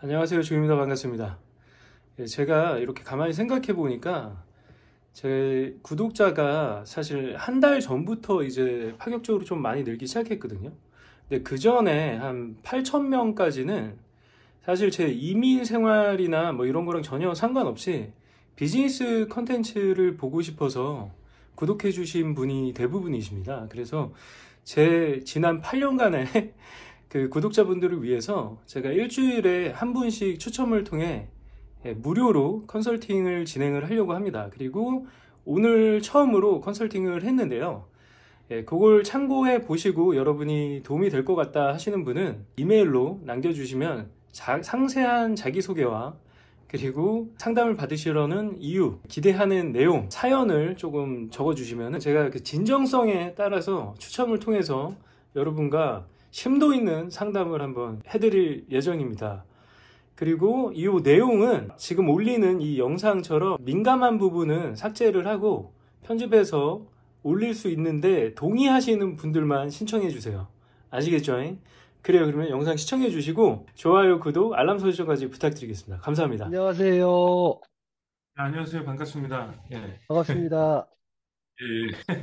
안녕하세요. 주입니다. 반갑습니다. 예, 제가 이렇게 가만히 생각해 보니까 제 구독자가 사실 한 달 전부터 이제 파격적으로 좀 많이 늘기 시작했거든요. 근데 그 전에 한 8천 명까지는 사실 제 이민 생활이나 뭐 이런 거랑 전혀 상관없이 비즈니스 컨텐츠를 보고 싶어서 구독해 주신 분이 대부분이십니다. 그래서 제 지난 8년간의 그 구독자분들을 위해서 제가 일주일에 한 분씩 추첨을 통해 무료로 컨설팅을 진행을 하려고 합니다. 그리고 오늘 처음으로 컨설팅을 했는데요. 그걸 참고해 보시고 여러분이 도움이 될 것 같다 하시는 분은 이메일로 남겨주시면 상세한 자기소개와 그리고 상담을 받으시려는 이유, 기대하는 내용, 사연을 조금 적어주시면 제가 그 진정성에 따라서 추첨을 통해서 여러분과 심도 있는 상담을 한번 해드릴 예정입니다. 그리고 이 내용은 지금 올리는 이 영상처럼 민감한 부분은 삭제를 하고 편집해서 올릴 수 있는데 동의하시는 분들만 신청해 주세요. 아시겠죠? 그래요. 그러면 영상 시청해 주시고 좋아요, 구독, 알람 설정까지 부탁드리겠습니다. 감사합니다. 안녕하세요. 안녕하세요. 반갑습니다. 예. 반갑습니다. 예.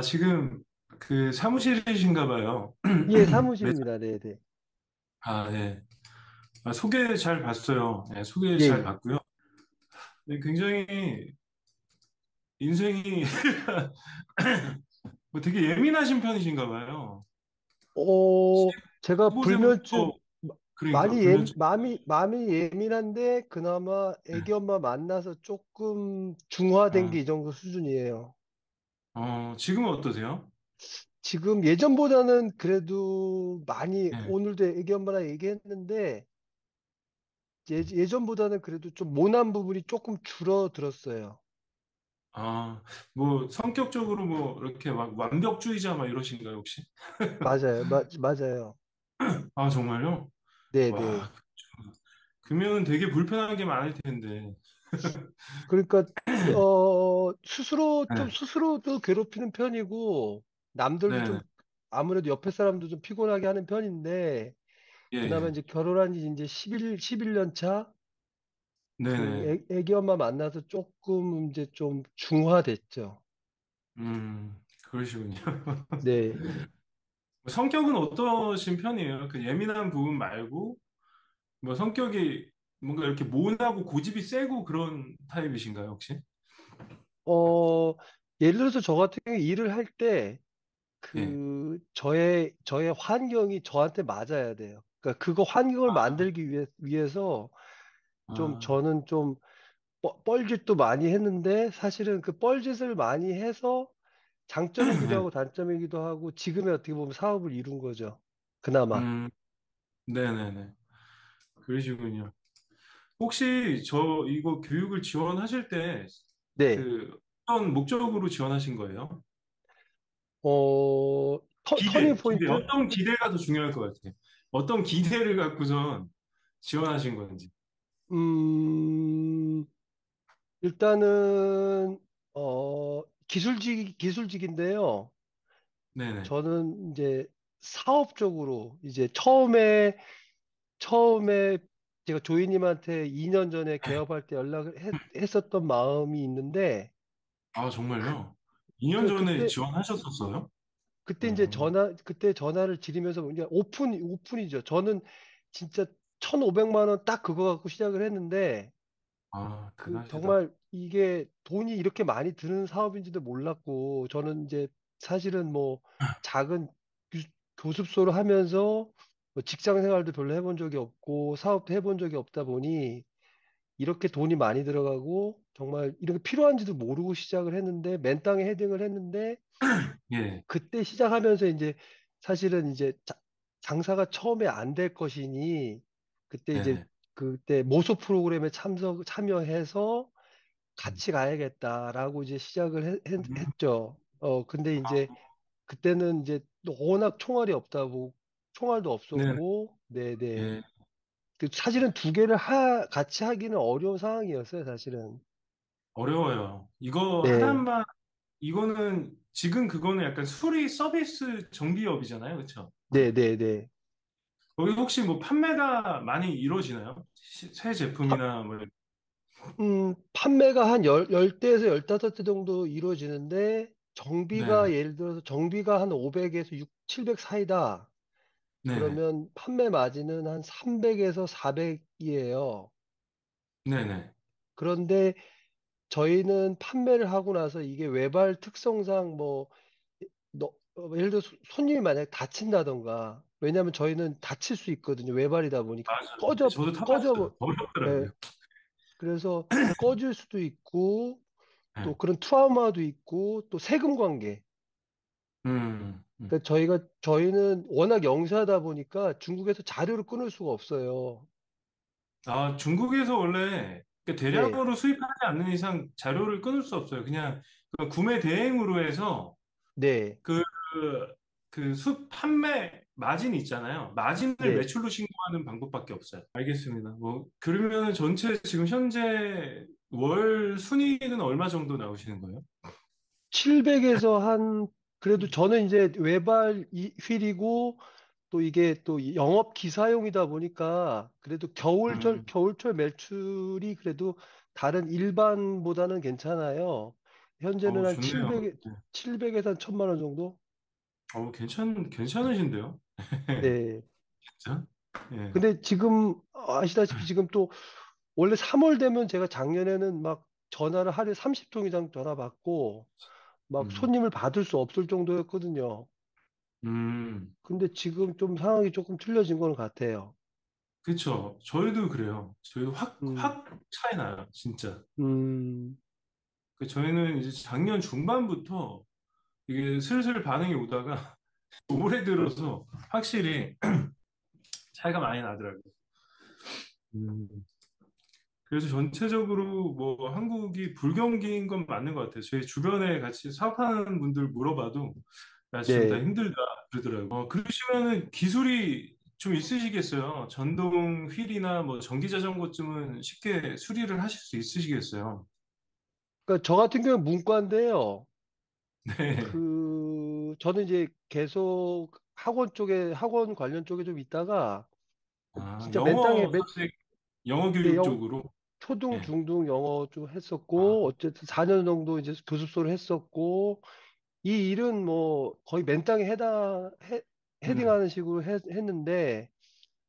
지금 그 사무실이신가 봐요. 예, 네. 사무실입니다. 네네. 네. 소개 잘 봤어요. 네, 소개 예, 잘 예. 봤고요. 네, 굉장히 인생이 뭐 되게 예민하신 편이신가 봐요. 제가 불면증, 후보제부터 그러니까 많이 불면증. 마음이 예민한데, 그나마 네. 애기 엄마 만나서 조금 중화된 게 어, 이 정도 수준이에요. 지금은 어떠세요? 지금 예전보다는 그래도 많이, 네. 오늘도 애기 엄마랑 얘기했는데, 예전보다는 그래도 좀 모난 부분이 조금 줄어들었어요. 아, 뭐 성격적으로 뭐 이렇게 막 완벽주의자 막 이러신가요, 혹시? 맞아요. 맞아요. 아, 정말요? 네네. 와, 그러면 되게 불편한 게 많을 텐데. 그러니까 스스로 좀 네. 스스로도 괴롭히는 편이고 남들도 좀 네. 아무래도 옆에 사람도 좀 피곤하게 하는 편인데 예, 그나마 예. 이제 결혼한 지 이제 11년 차 그 네네. 애기 엄마 만나서 조금 이제 좀 중화됐죠. 그러시군요. 네. 성격은 어떠신 편이에요? 그 예민한 부분 말고, 뭐 성격이 뭔가 이렇게 모나고 고집이 세고 그런 타입이신가요, 혹시? 어 예를 들어서 저 같은 경우에 일을 할 때 예. 그 저의 환경이 저한테 맞아야 돼요. 그러니까 그거 환경을 아, 만들기 위해서 좀 아, 저는 좀 뻘짓도 많이 했는데 사실은 그 뻘짓을 많이 해서 장점이기도 네. 하고 단점이기도 하고 지금의 어떻게 보면 사업을 이룬 거죠. 그나마. 음, 네네네. 그러시군요. 혹시 저 이거 교육을 지원하실 때 네. 그 어떤 목적으로 지원하신 거예요? 터닝 기대. 포인트? 어떤 기대가 더 중요할 것 같아요. 어떤 기대를 갖고선 지원하신 건지. 음, 일단은, 기술직인데요. 네네. 저는 이제 사업적으로 이제 처음에 제가 조이님한테 2년 전에 개업할 때 연락을 했었던 마음이 있는데, 아, 그, 정말요? 2년 그, 전에 그때 지원하셨었어요? 그때 이제 어, 그때 전화를 드리면서 그냥 오픈이죠. 저는 진짜 1,500만 원 딱 그거 갖고 시작을 했는데, 대단하시다. 정말 이게 돈이 이렇게 많이 드는 사업인지도 몰랐고, 저는 이제 사실은 뭐 작은 교- 교습소를 하면서 뭐 직장 생활도 별로 해본 적이 없고, 사업도 해본 적이 없다 보니, 이렇게 돈이 많이 들어가고, 정말 이렇게 필요한지도 모르고 시작을 했는데, 맨땅에 헤딩을 했는데, 예, 그때 시작하면서 이제 사실은 이제 장사가 처음에 안 될 것이니 그때 이제 네네. 그때 모소 프로그램에 참여해서 음, 같이 가야겠다라고 이제 시작을 음, 했죠. 근데 이제 그때는 이제 워낙 총알이 없다고 총알도 네네. 없었고, 네네. 예, 그 사실은 두 개를 같이 하기는 어려운 상황이었어요, 사실은. 어려워요. 이거 네, 하나만, 이거는, 지금 그거는 약간 수리 서비스 정비업이잖아요. 그쵸? 네네네. 거기 혹시 뭐 판매가 많이 이루어지나요? 새 파- 제품이나 뭐. 판매가 한 10대에서 15대 정도 이루어지는데, 정비가 네, 예를 들어서 정비가 한 500에서 6, 700 사이다. 네네, 그러면 판매 마진은 한 300에서 400이에요. 네네. 그런데 저희는 판매를 하고 나서 이게 외발 특성상 뭐, 예를 들어 손님이 만약에 다친다던가, 왜냐하면 저희는 다칠 수 있거든요. 외발이다 보니까 맞아요. 네, 저도 타봤어요. 예, 어렵더라고요. 그래서 꺼질 수도 있고, 또 네. 그런 트라우마도 있고, 또 세금 관계. 음, 음. 그러니까 저희는 워낙 영세하다 보니까 중국에서 자료를 끊을 수가 없어요. 아, 중국에서 원래 그 네, 대량으로 수입하지 않는 이상 자료를 끊을 수 없어요. 그냥 그 구매 대행으로 해서 네, 그, 판매 마진 있잖아요. 마진을 네. 매출로 신고하는 방법밖에 없어요. 알겠습니다. 뭐, 그러면 전체 지금 현재 월 순이익은 얼마 정도 나오시는 거예요? 700에서 그래도 저는 이제 외발 휠이고, 또 이게 또 영업 기사용이다 보니까 그래도 음, 겨울철 매출이 그래도 다른 일반보다는 괜찮아요. 현재는 한 좋네요. 네. 700에서 한 1000만 원 정도? 괜찮으신데요? 네. 진짜? 예. 근데 지금 아시다시피 지금 또 원래 3월 되면 제가 작년에는 막 전화를 하루에 30통 이상 전화 받고 막 음, 손님을 받을 수 없을 정도였거든요. 음, 근데 지금 좀 상황이 조금 틀려진 건 같아요. 그쵸. 저희도 그래요. 저희도 음, 확 차이 나요, 진짜. 음, 저희는 이제 작년 중반부터 이게 슬슬 반응이 오다가 올해 들어서 확실히 차이가 많이 나더라고요. 음. 그래서 전체적으로 뭐 한국이 불경기인 건 맞는 것 같아요. 저희 주변에 같이 사업하는 분들 물어봐도 야, 지금 다 네. 힘들다 그러더라고요. 그러시면은 기술이 좀 있으시겠어요. 전동 휠이나 뭐 전기 자전거쯤은 쉽게 수리를 하실 수 있으시겠어요. 그러니까 저 같은 경우는 문과인데요. 네. 저는 이제 계속 학원 관련 쪽에 좀 있다가 아, 진짜 맨 땅에 영어 네, 교육 쪽으로. 초등, 예. 중등 영어 좀 아, 했었고, 어쨌든 4년 정도 이제 교습소를 했었고, 이 일은 뭐 거의 맨 땅에 음, 헤딩하는 식으로 했는데,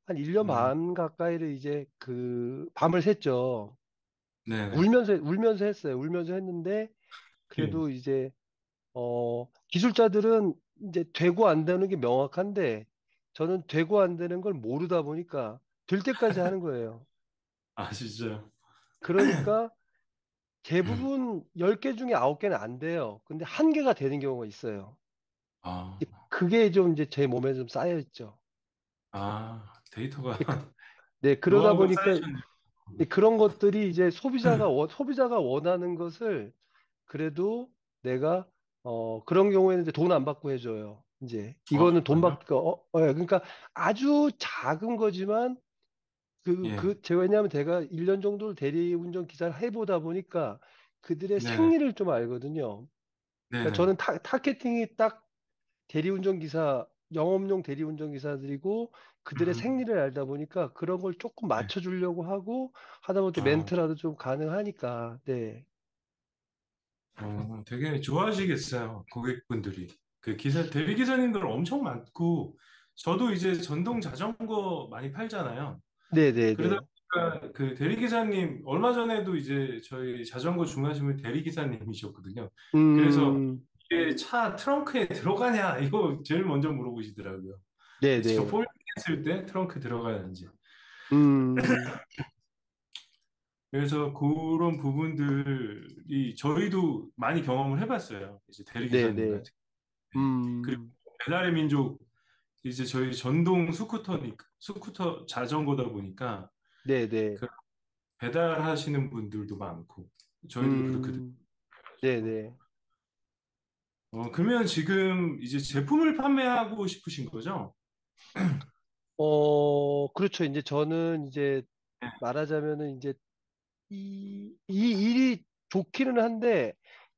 한 1년 음, 반 가까이를 이제 밤을 샜죠. 네네. 울면서 했어요. 울면서 했는데, 예. 그래도 이제 기술자들은 이제 되고 안 되는 게 명확한데, 저는 되고 안 되는 걸 모르다 보니까 될 때까지 하는 거예요. 아, 진짜요? 그러니까 대부분 10개 중에 9개는 안 돼요. 근데 한 개가 되는 경우가 있어요. 아, 그게 좀 이제 제 몸에 좀 쌓여 있죠. 데이터가 네, 네, 그러다 노하우가 보니까 쌓이셨네요. 그런 것들이 이제 소비자가 원하는 것을 그래도 내가 그런 경우에는 이제 돈 안 받고 해줘요. 이제 이거는 돈 정말요? 받고 그러니까 아주 작은 거지만 예. 왜냐하면 제가 1년 정도를 대리운전 기사를 해보다 보니까 그들의 네네. 생리를 좀 알거든요. 그러니까 네네. 저는 타겟팅이 딱 대리운전 기사, 영업용 대리운전 기사들이고 그들의 음, 생리를 알다 보니까 그런 걸 조금 네. 맞춰주려고 하고 하다못해 아, 멘트라도 좀 가능하니까. 네. 되게 좋아하시겠어요, 고객분들이. 대리기사님들 엄청 많고, 저도 이제 전동 자전거 많이 팔잖아요. 그러다 네네네. 보니까 그 대리기사님, 얼마 전에도 이제 저희 자전거 중하시면 대리기사님이셨거든요. 그래서 음, 이게 차 트렁크에 들어가냐, 이거 제일 먼저 물어보시더라고요. 제가 네네. 폴딩했을 때 트렁크 들어가는지. 음, 그래서 그런 부분들이 저희도 많이 경험을 해봤어요. 이제 대리기사님 네네. 같은. 네. 그리고 음, 배달의 민족 이제 저희 전동 스쿠터 자전거다 보니까 네네. 그 배달하시는 분들도 많고 저희도 그렇거든요. 음, 네네. 그러면 지금 이제 제품을 판매하고 싶으신 거죠? 그렇죠. 이제 저는 이제 네. 말하자면은 이제 이 일이 좋기는 한데,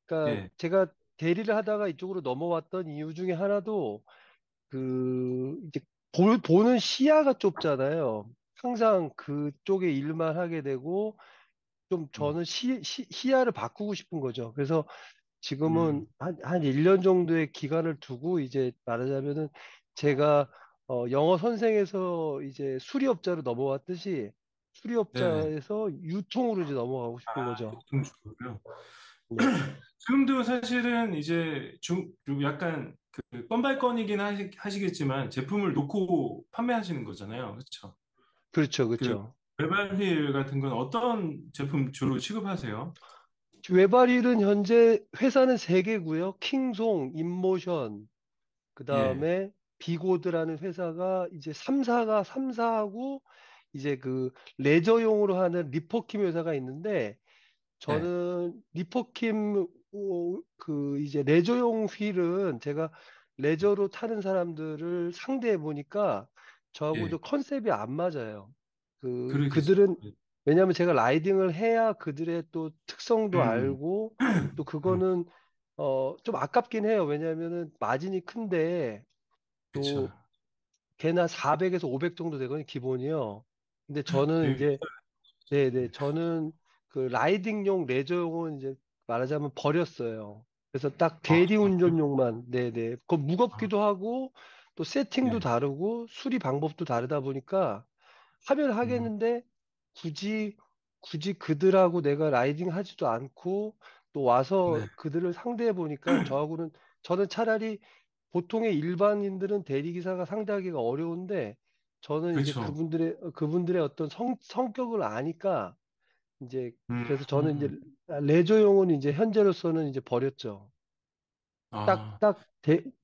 그러니까 네. 제가 대리를 하다가 이쪽으로 넘어왔던 이유 중에 하나도 이제 보는 시야가 좁잖아요. 항상 그쪽에 일만 하게 되고, 좀 음, 저는 시야를 바꾸고 싶은 거죠. 그래서 지금은 음, 한 1년 정도의 기간을 두고 이제 말하자면은 제가 영어 선생에서 이제 수리업자로 넘어왔듯이 네네. 수리업자에서 유통으로 이제 넘어가고 아, 싶은 거죠. 유통주고요. 네. 지금도 사실은 이제 좀 약간 그 건발 건이긴 하시겠지만 제품을 놓고 판매하시는 거잖아요. 그렇죠? 그렇죠, 그 그렇죠. 외발 휠 같은 건 어떤 제품 주로 취급하세요? 외발일은 현재 회사는 세 개고요. 킹송, 인모션, 그 예, 다음에 비고드라는 회사가 이제 3사하고 이제 그 레저용으로 하는 리퍼킴 회사가 있는데 네, 저는 리퍼킴 그 이제 레저용 휠은 제가 레저로 타는 사람들을 상대해 보니까 저하고 좀 예, 컨셉이 안 맞아요. 그러겠어요. 그들은 왜냐하면 제가 라이딩을 해야 그들의 또 특성도 음, 알고 또 음, 그거는 좀 아깝긴 해요. 왜냐하면은 마진이 큰데 그쵸. 또 걔나 400에서 500 정도 되거든요, 기본이요. 근데 저는 되게 이제 네네. 저는 그 라이딩용 레저용은 이제 말하자면 버렸어요. 그래서 딱 아, 대리운전용만, 네네. 그 아, 무겁기도 하고, 또 세팅도 네, 다르고, 수리 방법도 다르다 보니까 하면 음, 하겠는데, 굳이, 굳이 그들하고 내가 라이딩 하지도 않고, 또 와서 네, 그들을 상대해 보니까 저는 차라리 보통의 일반인들은 대리기사가 상대하기가 어려운데, 저는 이제 그쵸. 그분들의 어떤 성격을 아니까, 이제 음, 그래서 저는 이제 음, 레저용은 이제 현재로서는 이제 버렸죠. 아,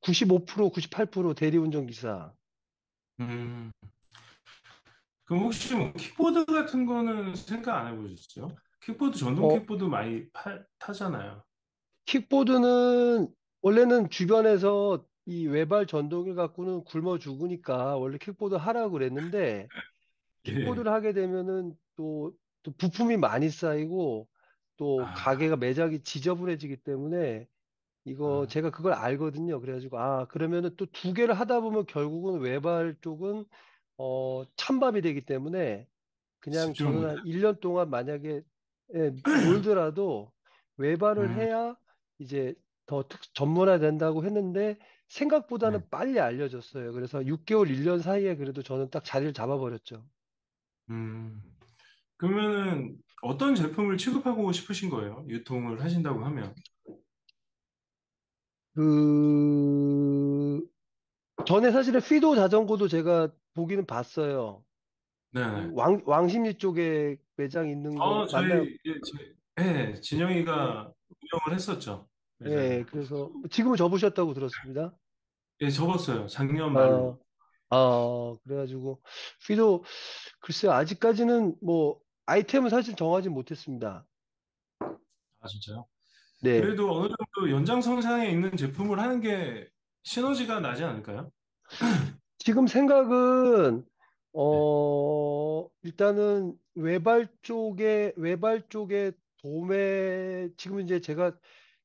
95%, 98% 대리운전 기사. 음. 그럼 혹시 뭐 킥보드 같은 거는 생각 안 해보셨어요? 킥보드 전동 어, 킥보드 많이 타잖아요. 킥보드는 원래는 주변에서 이 외발 전동을 갖고는 굶어 죽으니까 원래 킥보드 하라고 그랬는데 예. 킥보드를 하게 되면은 또 부품이 많이 쌓이고 또 아, 가게가 매장이 지저분해지기 때문에 이거 아, 제가 그걸 알거든요. 그래가지고 그러면은 또 두 개를 하다 보면 결국은 외발 쪽은 찬밥이 되기 때문에 그냥 집중을 저는 못. 한 1년 동안 만약에 놀더라도 외발을 음, 해야 이제 더 전문화 된다고 했는데 네. 생각보다는 빨리 알려졌어요. 그래서 6개월, 1년 사이에 그래도 저는 딱 자리를 잡아버렸죠. 음. 그러면은 어떤 제품을 취급하고 싶으신 거예요? 유통을 하신다고 하면. 그 전에 사실은 피도 자전거도 제가 보기는 봤어요. 네네. 왕십리 쪽에 매장 있는 거 맞나요? 저희, 예, 진영이가 운영을 했었죠. 예, 매장을. 그래서 지금은 접으셨다고 들었습니다. 예, 접었어요. 작년 말로. 어, 그래가지고 휘도 글쎄요 아직까지는 뭐 아이템은 사실 정하지 못했습니다. 아, 진짜요? 네, 그래도 어느 정도 연장선상에 있는 제품을 하는 게 시너지가 나지 않을까요? 지금 생각은 네. 일단은 외발 쪽에 도매 지금 이제 제가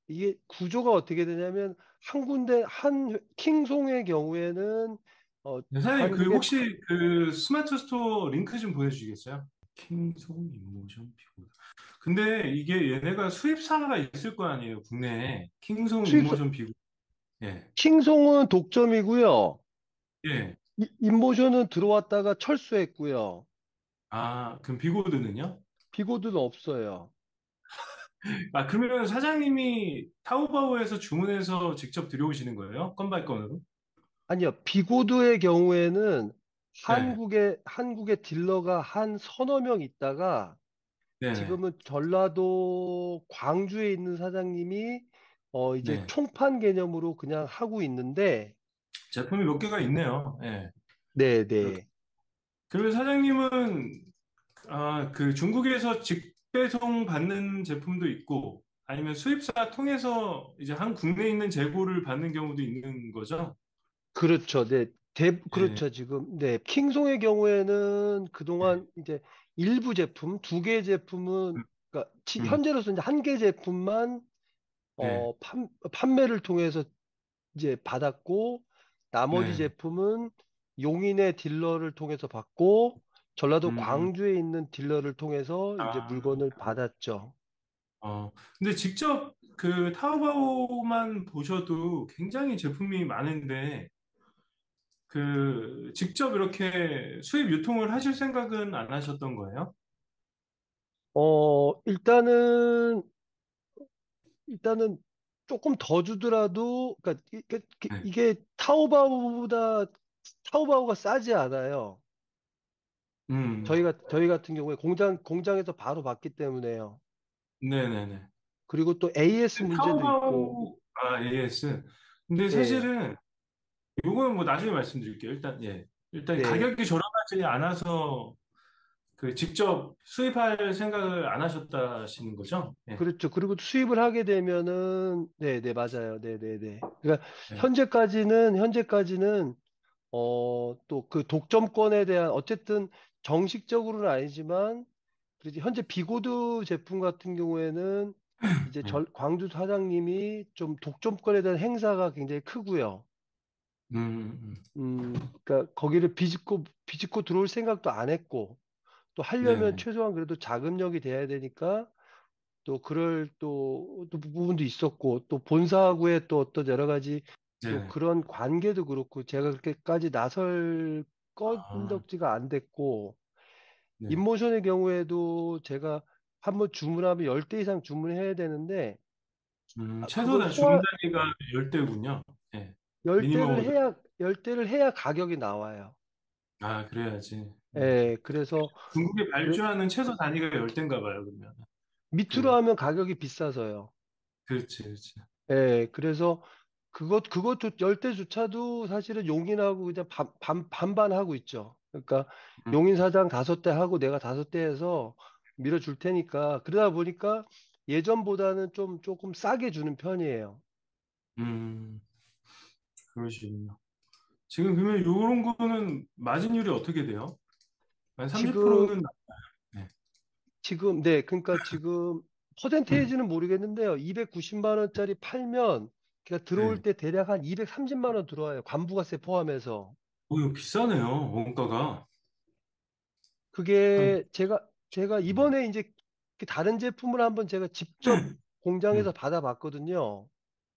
이게 구조가 어떻게 되냐면 한 군데 한 킹송의 경우에는 네, 사장님, 그 한국의 혹시 그 스마트 스토어 링크 좀 보내주시겠어요? 킹송 인모션 피고. 근데 이게 얘네가 수입사가 있을 거 아니에요, 국내에. 킹송 수입 인모션 피고. 예. 킹송은 독점이고요. 예. 인모션은 들어왔다가 철수했고요. 아, 그럼 비고드는요? 비고드는 없어요. 아, 그러면 사장님이 타오바오에서 주문해서 직접 들여오시는 거예요? 건바이 건으로? 아니요. 비고드의 경우에는 네. 한국의 딜러가 한 서너 명 있다가 네네. 지금은 전라도 광주에 있는 사장님이 이제 네. 총판 개념으로 그냥 하고 있는데 제품이 몇 개가 있네요. 예. 이렇게. 네네. 그리고 사장님은 그 중국에서 직배송 받는 제품도 있고 아니면 수입사 통해서 이제 한 국내에 있는 재고를 받는 경우도 있는 거죠? 그렇죠. 네. 예. 그렇죠. 지금 네. 킹송의 경우에는 네. 그동안 이제 일부 제품, 두 개 제품은 음, 그러니까 음, 현재로서 이제 한 개 제품만 네. 판매를 통해서 이제 받았고 나머지 네. 제품은 용인의 딜러를 통해서 받고 전라도 음, 광주에 있는 딜러를 통해서 이제 아, 물건을 받았죠. 근데 직접 그 타오바오만 보셔도 굉장히 제품이 많은데, 그, 직접 이렇게 수입 유통을 하실 생각은 안 하셨던 거예요? 일단은 조금 더 주더라도, 그러니까 네. 이게 타오바오가 싸지 않아요. 음, 저희 같은 경우에 공장에서 바로 받기 때문에요. 네네네. 그리고 또 AS 문제도 있고, 타오바오, AS. 근데 예, 사실은, 요거는 뭐 나중에 말씀드릴게요. 일단, 예. 일단 네. 가격이 저렴하지 않아서 그 직접 수입할 생각을 안 하셨다시는 거죠? 예. 그렇죠. 그리고 또 수입을 하게 되면은, 네, 네, 맞아요. 네, 네, 네. 그러니까 네. 현재까지는, 또 그 독점권에 대한, 어쨌든 정식적으로는 아니지만, 그래도 현재 비고드 제품 같은 경우에는 이제 네. 광주 사장님이 좀 독점권에 대한 행사가 굉장히 크고요. 음, 그러니까 거기를 비집고 들어올 생각도 안 했고, 또 하려면 네네. 최소한 그래도 자금력이 돼야 되니까 또 그럴 또 부분도 있었고, 또 본사하고의 또 어떤 여러 가지 또 네네. 그런 관계도 그렇고, 제가 그렇게까지 나설 아, 건덕지가 안 됐고, 네. 인모션의 경우에도 제가 한번 주문하면 10대 이상 주문해야 되는데, 최소 그걸 다 주문 소화, 단위가 10대군요. 예. 10대를 미니멈으로. 해야 가격이 나와요. 아, 그래야지. 예, 그래서, 중국에 그래- 발주하는 최소 단위가 10대인가 봐요, 그러면. 밑으로 그, 하면 가격이 비싸서요. 그렇지, 그렇지. 예, 그래서 그것도 열대주차도 사실은 용인하고 그냥 반반 하고 있죠. 그러니까 음, 용인 사장 5대 하고 내가 5대 해서 밀어줄 테니까 그러다 보니까 예전보다는 조금 싸게 주는 편이에요. 음, 그러시군요. 지금 그러면 요런 거는 마진율이 어떻게 돼요? 한 지금, 30%는, 네. 네, 그러니까 지금 퍼센테이지는 모르겠는데요. 290만 원짜리 팔면 그러니까 들어올 네. 때 대략 한 230만 원 들어와요. 관부가세 포함해서. 이거 비싸네요, 원가가. 한, 그게 제가 이번에 이제 그 다른 제품을 한번 제가 직접 공장에서 음, 받아봤거든요.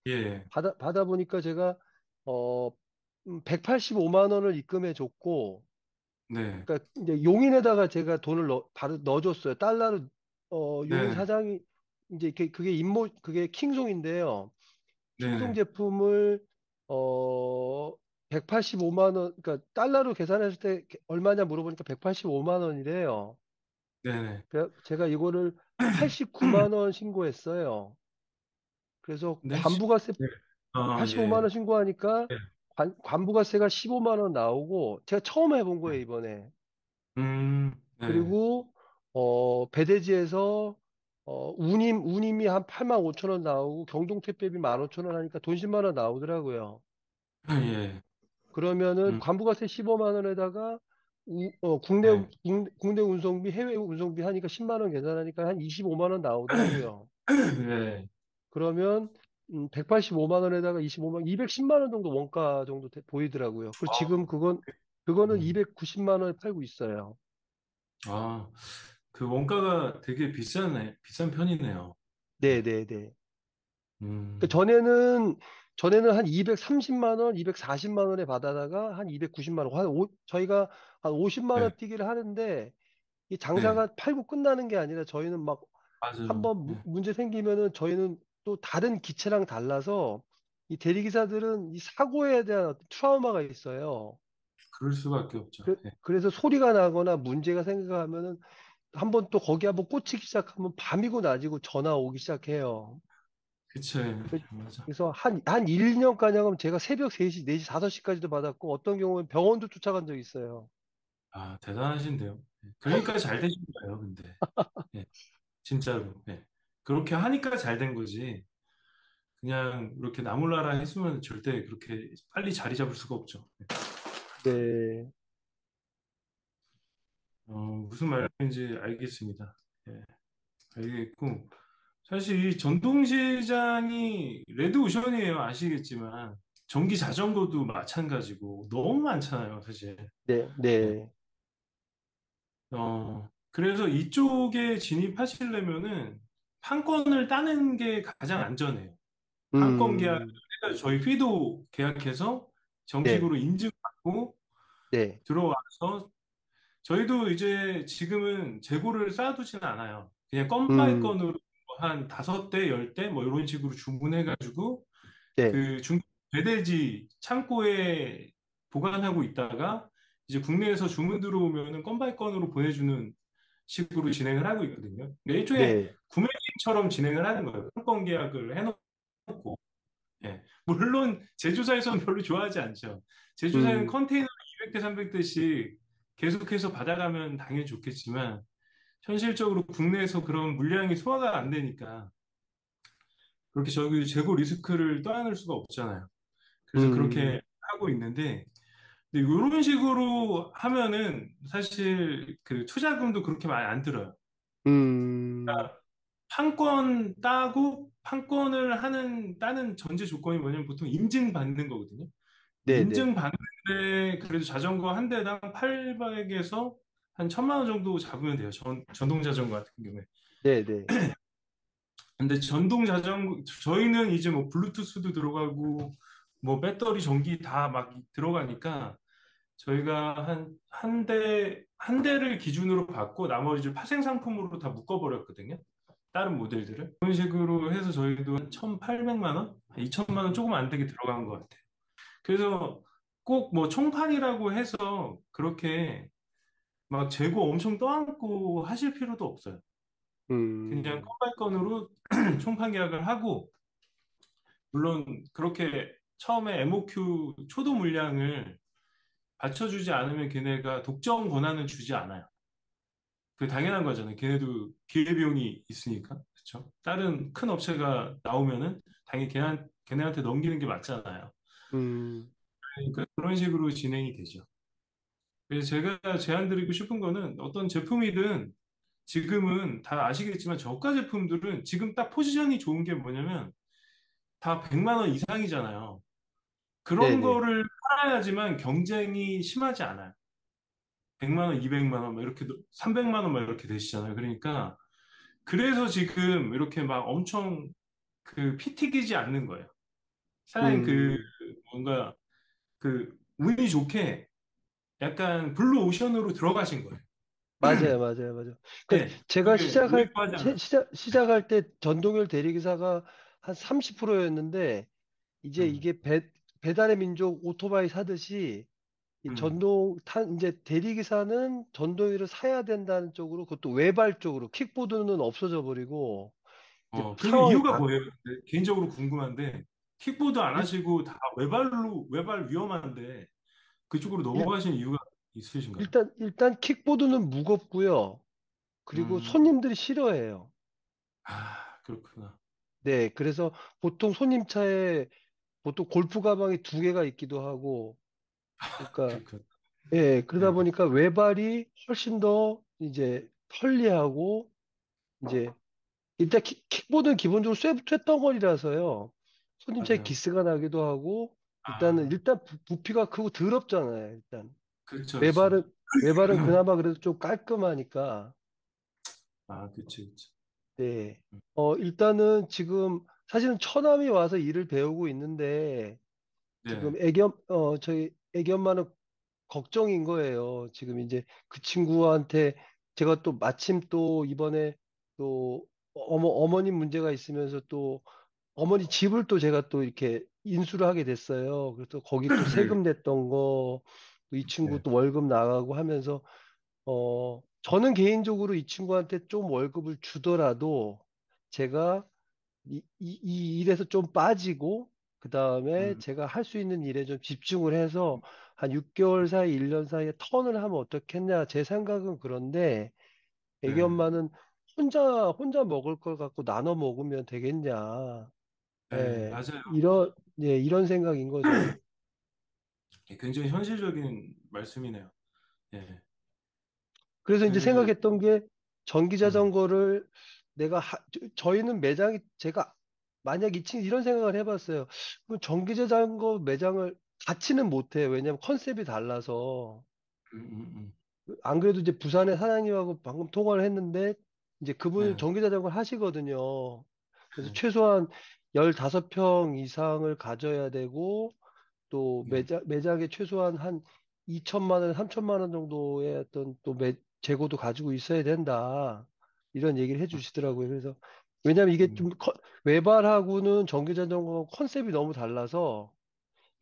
예, 받아보니까 제가 어 185만 원을 입금해 줬고, 네, 그러니까 이제 용인에다가 제가 돈을 바로 넣어줬어요. 달러로. 용인 네, 사장이 이제 그게 킹송인데요. 킹송 네, 제품을 어 185만 원, 그러니까 달러로 계산했을 때 얼마냐 물어보니까 185만 원이래요. 네, 네. 제가 이거를 89만 원 신고했어요. 그래서 네, 관부가세 네. 85만 예, 원 신고하니까 예. 관부가세가 15만 원 나오고, 제가 처음 해본 거예요, 이번에. 네, 그리고 배대지에서 운임이 한 8만 5천 원 나오고 경동 택배비 1만 5천 원 하니까 돈 10만 원 나오더라고요. 예, 그러면은 음, 관부가세 15만 원에다가 네, 국내 운송비, 해외 운송비 하니까 10만 원 계산하니까 한 25만 원 나오더라고요. 네, 그러면 185만 원에다가 25만, 210만 원 정도 원가 정도 보이더라고요. 그리고 지금 그거는 음. 290만 원에 팔고 있어요. 아, 그 원가가 되게 비싼 편이네요. 네. 네네네. 그 음, 전에는 한 230만 원, 240만 원에 받아다가 한 290만 원, 저희가 한 50만 네, 원 뛰기를 하는데, 이 네, 장사가 팔고 끝나는 게 아니라 저희는 막 맞아요. 한번 네. 문제 생기면은 저희는 또 다른 기체랑 달라서 이 대리기사들은 이 사고에 대한 어떤 트라우마가 있어요. 그럴 수밖에 없죠. 네. 그래서 소리가 나거나 문제가 생각하면은 한번 또 거기 한번 꽂히기 시작하면 밤이고 낮이고 전화 오기 시작해요. 그쵸, 예, 그- 맞아. 그래서 한 1년가량은 제가 새벽 3시, 4시, 5시까지도 받았고, 어떤 경우는 병원도 쫓아간 적이 있어요. 아, 대단하신데요. 네. 그러니까 잘 되신 거예요, 근데. 예, 진짜로. 예. 그렇게 하니까 잘 된 거지. 그냥 이렇게 나몰라라 했으면 절대 그렇게 빨리 자리 잡을 수가 없죠. 네. 무슨 말인지 알겠습니다. 예, 알겠고. 사실 이 전통시장이 레드오션이에요. 아시겠지만. 전기 자전거도 마찬가지고 너무 많잖아요, 사실. 네, 네. 네. 그래서 이쪽에 진입하시려면은 판권을 따는 게 가장 안전해요. 판권 계약, 음, 저희 휘도 계약해서 네, 정식으로 인증받고 네. 들어와서 저희도 이제 지금은 재고를 쌓아두지는 않아요. 그냥 건 바이 음, 건으로 한 5대, 10대 뭐 이런 식으로 주문해가지고 네, 그 배대지 창고에 보관하고 있다가 이제 국내에서 주문 들어오면은 건 바이 건으로 보내주는 식으로 진행을 하고 있거든요. 그러니까 일종의 네. 구매처럼 진행을 하는 거예요. 판권 계약을 해놓고. 예. 물론 제조사에서는 별로 좋아하지 않죠. 제조사에는 음, 컨테이너 200대, 300대씩 계속해서 받아가면 당연히 좋겠지만 현실적으로 국내에서 그런 물량이 소화가 안 되니까 그렇게 저기 재고 리스크를 떠안을 수가 없잖아요. 그래서 음, 그렇게 하고 있는데 근데 이런 식으로 하면은 사실 그 투자금도 그렇게 많이 안 들어요. 음, 판권 따고 판권을 따는 전제 조건이 뭐냐면 보통 인증받는 거거든요. 근데 네, 네, 인증받는데 그래도 자전거 한 대당 800에서 한 1000만 원 정도 잡으면 돼요. 전동 자전거 같은 경우에. 네, 네. 근데 전동 자전거 저희는 이제 뭐 블루투스도 들어가고 뭐 배터리 전기 다 막 들어가니까 저희가 한 대를 기준으로 받고 나머지를 파생 상품으로 다 묶어버렸거든요. 다른 모델들을. 그런 식으로 해서 저희도 한 1,800만 원? 2천만 원 조금 안 되게 들어간 것 같아요. 그래서 꼭 뭐 총판이라고 해서 그렇게 막 재고 엄청 떠안고 하실 필요도 없어요. 그냥 음, 건발건으로 총판 계약을 하고, 물론 그렇게 처음에 MOQ 초도 물량을 받쳐주지 않으면 걔네가 독점 권한은 주지 않아요. 그 당연한 거잖아요. 걔네도 기회비용이 있으니까. 그렇죠? 다른 큰 업체가 나오면은 당연히 걔네한테 넘기는 게 맞잖아요. 음, 그러니까 그런 식으로 진행이 되죠. 그래서 제가 제안드리고 싶은 거는 어떤 제품이든 지금은 다 아시겠지만 저가 제품들은 지금 딱 포지션이 좋은 게 뭐냐면 다 100만 원 이상이잖아요. 네, 그런 네. 거를 팔아야지만 경쟁이 심하지 않아요. 100만 원, 200만 원, 막 이렇게 300만 원 막 이렇게 되시잖아요. 그러니까 그래서 지금 이렇게 막 엄청 그 피 튀기지 않는 거예요. 사장님 그 음, 뭔가 그 운이 좋게 약간 블루 오션으로 들어가신 거예요. 맞아요, 맞아요, 맞아요. 그 네, 제가 그게 우회하지 않았어요. 시작할 때 전동열 대리기사가 한 30%였는데 이제 음, 이게 배달의 민족 오토바이 사듯이 이 음. 이제 대리기사는 전동휠을 사야 된다는 쪽으로 그것도 외발 쪽으로 킥보드는 없어져 버리고 이제 그 상황이 이유가 뭐예요? 근데 개인적으로 궁금한데, 킥보드 안 일, 하시고 다 외발 위험한데, 그쪽으로 일, 넘어가신 이유가 있으신가요? 일단 킥보드는 무겁고요. 그리고 음, 손님들이 싫어해요. 그렇구나. 네, 그래서 보통 손님 차에 보통 골프 가방이 두 개가 있기도 하고, 그러니까 그렇구나. 예, 네, 그러다 보니까 외발이 훨씬 더 이제 편리하고 이제 일단 킥보드는 기본적으로 쇳덩어리라서요. 손님차에 맞아요. 기스가 나기도 하고 아, 일단 부피가 크고 더럽잖아요. 일단 그렇죠, 그렇죠. 외발은 그나마 그래도 좀 깔끔하니까. 그렇죠, 그렇죠. 네. 일단은 지금 사실은 처남이 와서 일을 배우고 있는데 지금 네, 저희 애기 엄마는 걱정인 거예요. 지금 이제 그 친구한테 제가 또 마침 또 이번에 또 어머님 문제가 있으면서 또 어머니 집을 또 제가 또 이렇게 인수를 하게 됐어요. 그래서 거기 또 네, 세금 냈던 거, 이 친구 네, 또 월급 나가고 하면서, 저는 개인적으로 이 친구한테 좀 월급을 주더라도 제가 이 일에서 좀 빠지고, 그 다음에 음, 제가 할 수 있는 일에 좀 집중을 해서 한 6개월 사이, 1년 사이에 턴을 하면 어떻겠냐. 제 생각은 그런데 애기 네, 엄마는 혼자 먹을 걸 갖고 나눠 먹으면 되겠냐. 네, 예, 맞아요. 이런 생각인 거죠. 굉장히 현실적인 말씀이네요. 예, 그래서 이제 그, 생각했던 게 전기 음, 자전거를 저희는 매장이 제가 만약 이 친구 이런 생각을 해봤어요. 그럼 전기자전거 매장을 닫지는 못해요. 왜냐면 컨셉이 달라서. 음, 음. 안 그래도 이제 부산의 사장님하고 방금 통화를 했는데 이제 그분은 네, 전기자전거를 하시거든요. 그래서 네, 최소한 15평 이상을 가져야 되고 또 네. 매장에 최소한 한 2천만 원, 3천만 원 정도의 어떤 또 재고도 가지고 있어야 된다. 이런 얘기를 아, 해주시더라고요. 그래서 왜냐면 이게 음, 좀 외발하고는 전기자전거 컨셉이 너무 달라서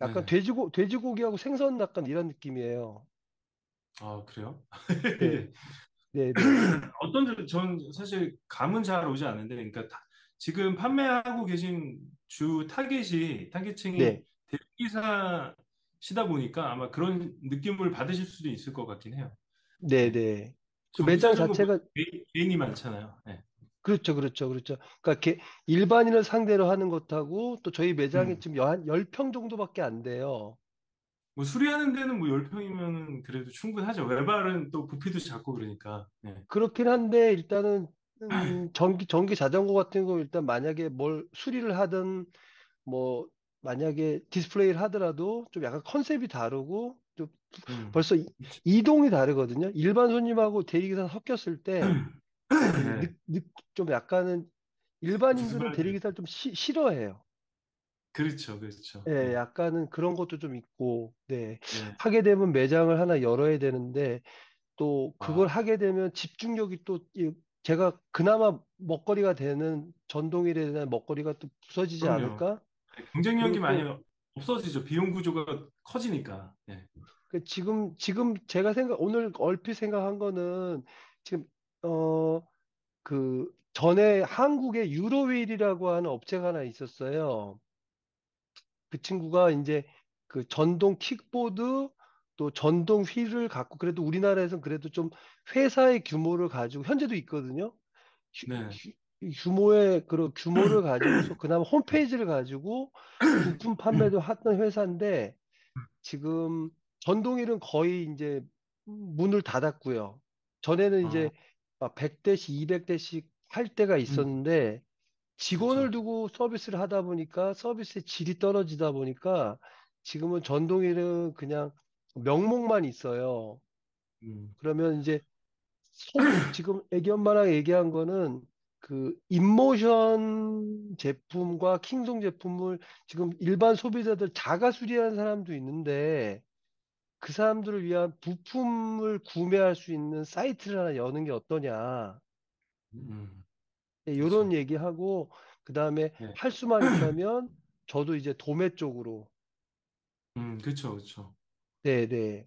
약간 네네. 돼지고기하고 생선 약간 이런 느낌이에요. 아, 그래요? 네, 네, 네, 전 사실 감은 잘 오지 않는데, 그러니까 지금 판매하고 계신 주 타겟층이 네, 대리기사시다 보니까 아마 그런 느낌을 받으실 수도 있을 것 같긴 해요. 네, 네. 네. 그 매장 전기자전거 자체가 개인이 많잖아요. 네. 그렇죠, 그렇죠, 그렇죠. 그러니까 일반인을 상대로 하는 것하고 또 저희 매장이 음. 지금 한 10평 정도밖에 안 돼요. 뭐 수리하는 데는 뭐 10평이면 그래도 충분하죠. 외발은 또 부피도 작고 그러니까. 네. 그렇긴 한데 일단은 전기 자전거 같은 거 일단 만약에 뭘 수리를 하든 뭐 만약에 디스플레이를 하더라도 좀 약간 컨셉이 다르고 좀 음. 벌써 이동이 다르거든요. 일반 손님하고 대리기사 섞였을 때 그 네. 좀 약간은 무슨 일반인들은 말인지. 대리기사를 좀 싫어해요. 그렇죠. 그렇죠. 예, 네. 약간은 그런 것도 좀 있고, 네. 네. 하게 되면 매장을 하나 열어야 되는데, 또 그걸 아, 하게 되면 집중력이 또, 제가 그나마 먹거리가 되는 전동일에 대한 먹거리가 또 부서지지 그럼요. 않을까? 네, 경쟁력이 그리고 많이 또, 없어지죠. 비용 구조가 커지니까. 네. 지금 제가 오늘 얼핏 생각한 거는, 지금, 어, 전에 한국에 유로윌이라고 하는 업체가 하나 있었어요. 그 친구가 이제 그 전동 킥보드 또 전동 휠을 갖고 그래도 우리나라에서는 그래도 좀 회사의 규모를 가지고 현재도 있거든요. 네. 규모의 그런 규모를 가지고서 그나마 홈페이지를 가지고 부품 판매도 하던 회사인데 지금 전동휠은 거의 이제 문을 닫았고요. 전에는 어, 이제 100대씩 200대씩 할 때가 음, 있었는데 직원을 그렇죠. 두고 서비스를 하다 보니까 서비스의 질이 떨어지다 보니까 지금은 전동일은 그냥 명목만 있어요. 음, 그러면 이제 지금 애기 엄마랑 얘기한 거는 그 인모션 제품과 킹송 제품을 지금 일반 소비자들 자가 수리하는 사람도 있는데 그 사람들을 위한 부품을 구매할 수 있는 사이트를 하나 여는 게 어떠냐. 이런 그렇죠. 얘기하고 그다음에 네. 할 수만 있다면 저도 이제 도매 쪽으로 그렇죠. 그렇죠. 네네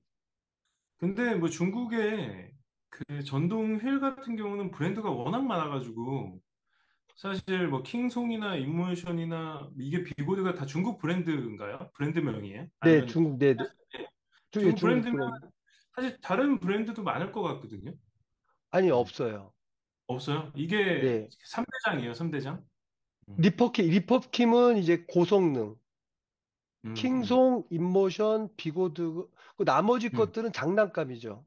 근데 뭐 중국에 그 전동 휠 같은 경우는 브랜드가 워낙 많아가지고 사실 뭐 킹송이나 인모션이나 이게 비고드가 다 중국 브랜드인가요? 브랜드명이에요? 네 아니면 중국 네네 중국 중국 브랜드면 브랜드 사실 다른 브랜드도 많을 것 같거든요. 아니 네. 없어요 없어요? 이게 네 3대장이에요, 3대장? 음, 리퍼킴은 이제 고성능 음, 음, 킹송 인모션 비고드 그 나머지 음. 것들은 장난감이죠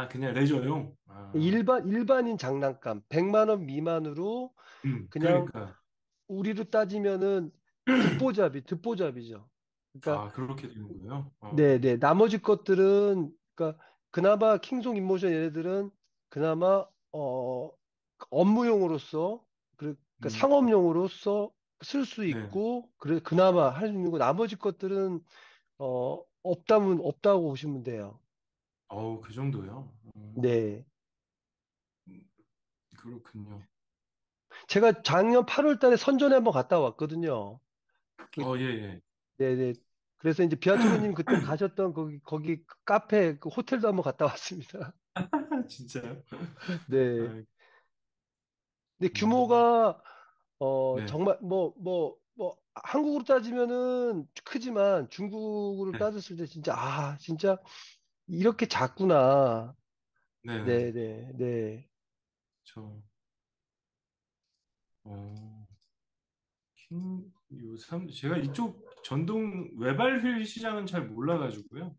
그냥 레저용? 일반인 장난감 100만 원 미만으로 그냥 그러니까. 우리로 따지면은 듣보잡이죠 그러니까 그렇게 되는 거예요? 네네. 나머지 것들은, 그러니까, 그나마 킹송 인모션 얘네들은 그나마, 업무용으로서, 그러니까 음, 상업용으로서 쓸 수 네. 있고, 그나마 할 수 있는 거, 나머지 것들은, 없다고 보시면 돼요. 그 정도요? 네. 그렇군요. 제가 작년 8월 달에 선전에 한번 갔다 왔거든요. 그, 예, 예. 네네. 그래서 이제 비아투르님 그때 가셨던 거기 카페, 그 호텔도 한번 갔다 왔습니다. 진짜요? 네. 아, 근데 음, 규모가 네. 정말 한국으로 따지면은 크지만 중국으로 네. 따졌을 때 진짜 진짜 이렇게 작구나. 네네. 네, 네, 네. 저, 어, 제가 이쪽 전동 외발휠 시장은 잘 몰라가지고요.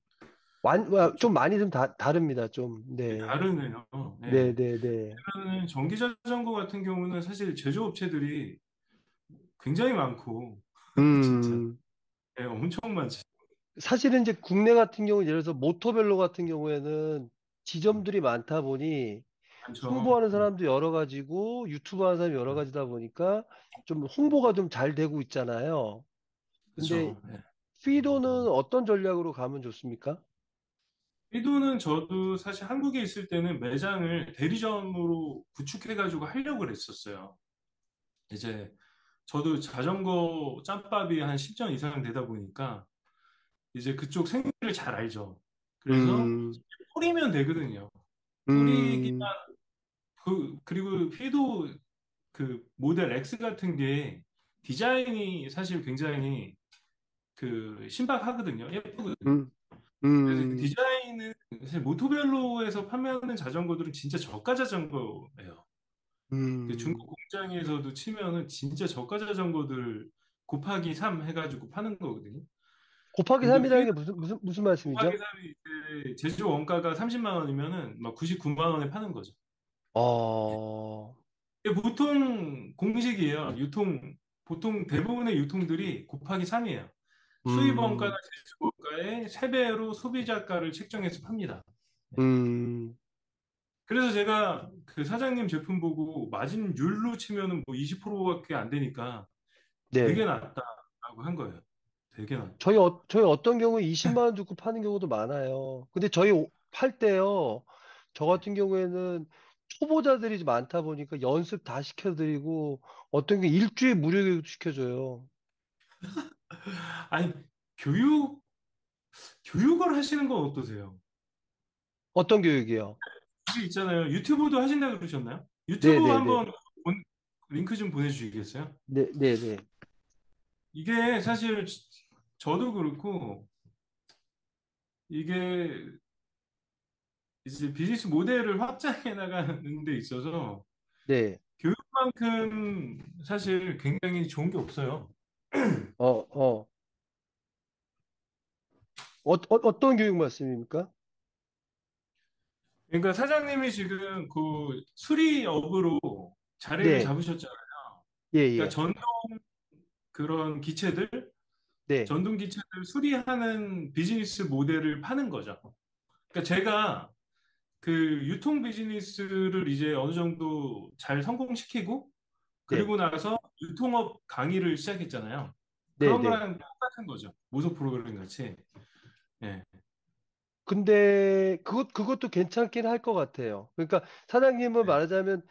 좀 이쪽 많이 좀 다릅니다. 좀. 네. 다르네요. 네, 네. 네, 네. 그러면 전기 자전거 같은 경우는 사실 제조업체들이 굉장히 많고 진짜 음, 예, 엄청 많지. 사실은 이제 국내 같은 경우, 예를 들어서 모토벨로 같은 경우에는 지점들이 많다 보니 많죠. 홍보하는 사람도 여러 가지고 유튜브 하는 사람이 여러 가지다 보니까 좀 홍보가 좀 잘 되고 있잖아요. 근데 그렇죠. 예. 피도는 어떤 전략으로 가면 좋습니까? 휘도는 저도 사실 한국에 있을 때는 매장을 대리점으로 구축해가지고 하려고 그랬었어요. 이제 저도 자전거 짬밥이 한 10년 이상 되다 보니까 이제 그쪽 생태를 잘 알죠. 그래서 음, 뿌리면 되거든요. 뿌리기 음, 그리고 휘도 그 모델 X 같은 게 디자인이 사실 굉장히 그 신박하거든요. 예쁘거든요. 음, 그래서 그 음, 디자인은 사실 모토벨로에서 판매하는 자전거들은 진짜 저가 자전거예요. 그 중국 음. 공장에서도 치면은 진짜 저가 자전거들 곱하기 3 해가지고 파는 거거든요. 곱하기 근데 3이라는 휘 게 무슨 곱하기 말씀이죠? 3이 이제 제조 원가가 30만 원이면은 막 99만 원에 파는 거죠. 어, 이게 보통 공식이에요. 보통 대부분의 유통들이 곱하기 3이에요. 수입 원가나 음, 제조 원가의 3배로 소비자가를 책정해서 팝니다. 네. 음, 그래서 제가 그 사장님 제품 보고 마진율로 치면은 뭐 20%밖에 안 되니까 되게 네. 낮다라고 한 거예요. 되게 낮다. 저희 어떤 경우에 20만 원 주고 파는 경우도 많아요. 근데 저희 팔 때요, 저 같은 경우에는 초보자들이 많다 보니까 연습 다 시켜드리고 어떤 게 일주일 무료 교육 시켜줘요. 아니, 교육, 교육을 하시는 건 어떠세요? 어떤 교육이요? 그게 있잖아요. 유튜브도 하신다고 그러셨나요? 유튜브 네네네. 한번 링크 좀 보내주시겠어요? 네네네. 이게 사실 저도 그렇고 이게 이제 비즈니스 모델을 확장해 나가는 데 있어서 네. 교육만큼 사실 굉장히 좋은 게 없어요. 어, 어. 어떤 교육 말씀입니까? 그러니까 사장님이 지금 그 수리업으로 자리를 네. 잡으셨잖아요. 예, 그러니까 예. 그런 기체들, 네. 전동 기체들 수리하는 비즈니스 모델을 파는 거죠. 그러니까 제가 그 유통 비즈니스를 이제 어느 정도 잘 성공시키고 네. 그리고 나서 유통업 강의를 시작했잖아요. 그런 네네. 거랑 똑같은 거죠. 모속 프로그램 같이. 예. 근데 그것도 괜찮긴 할 것 같아요. 그러니까 사장님은 네. 말하자면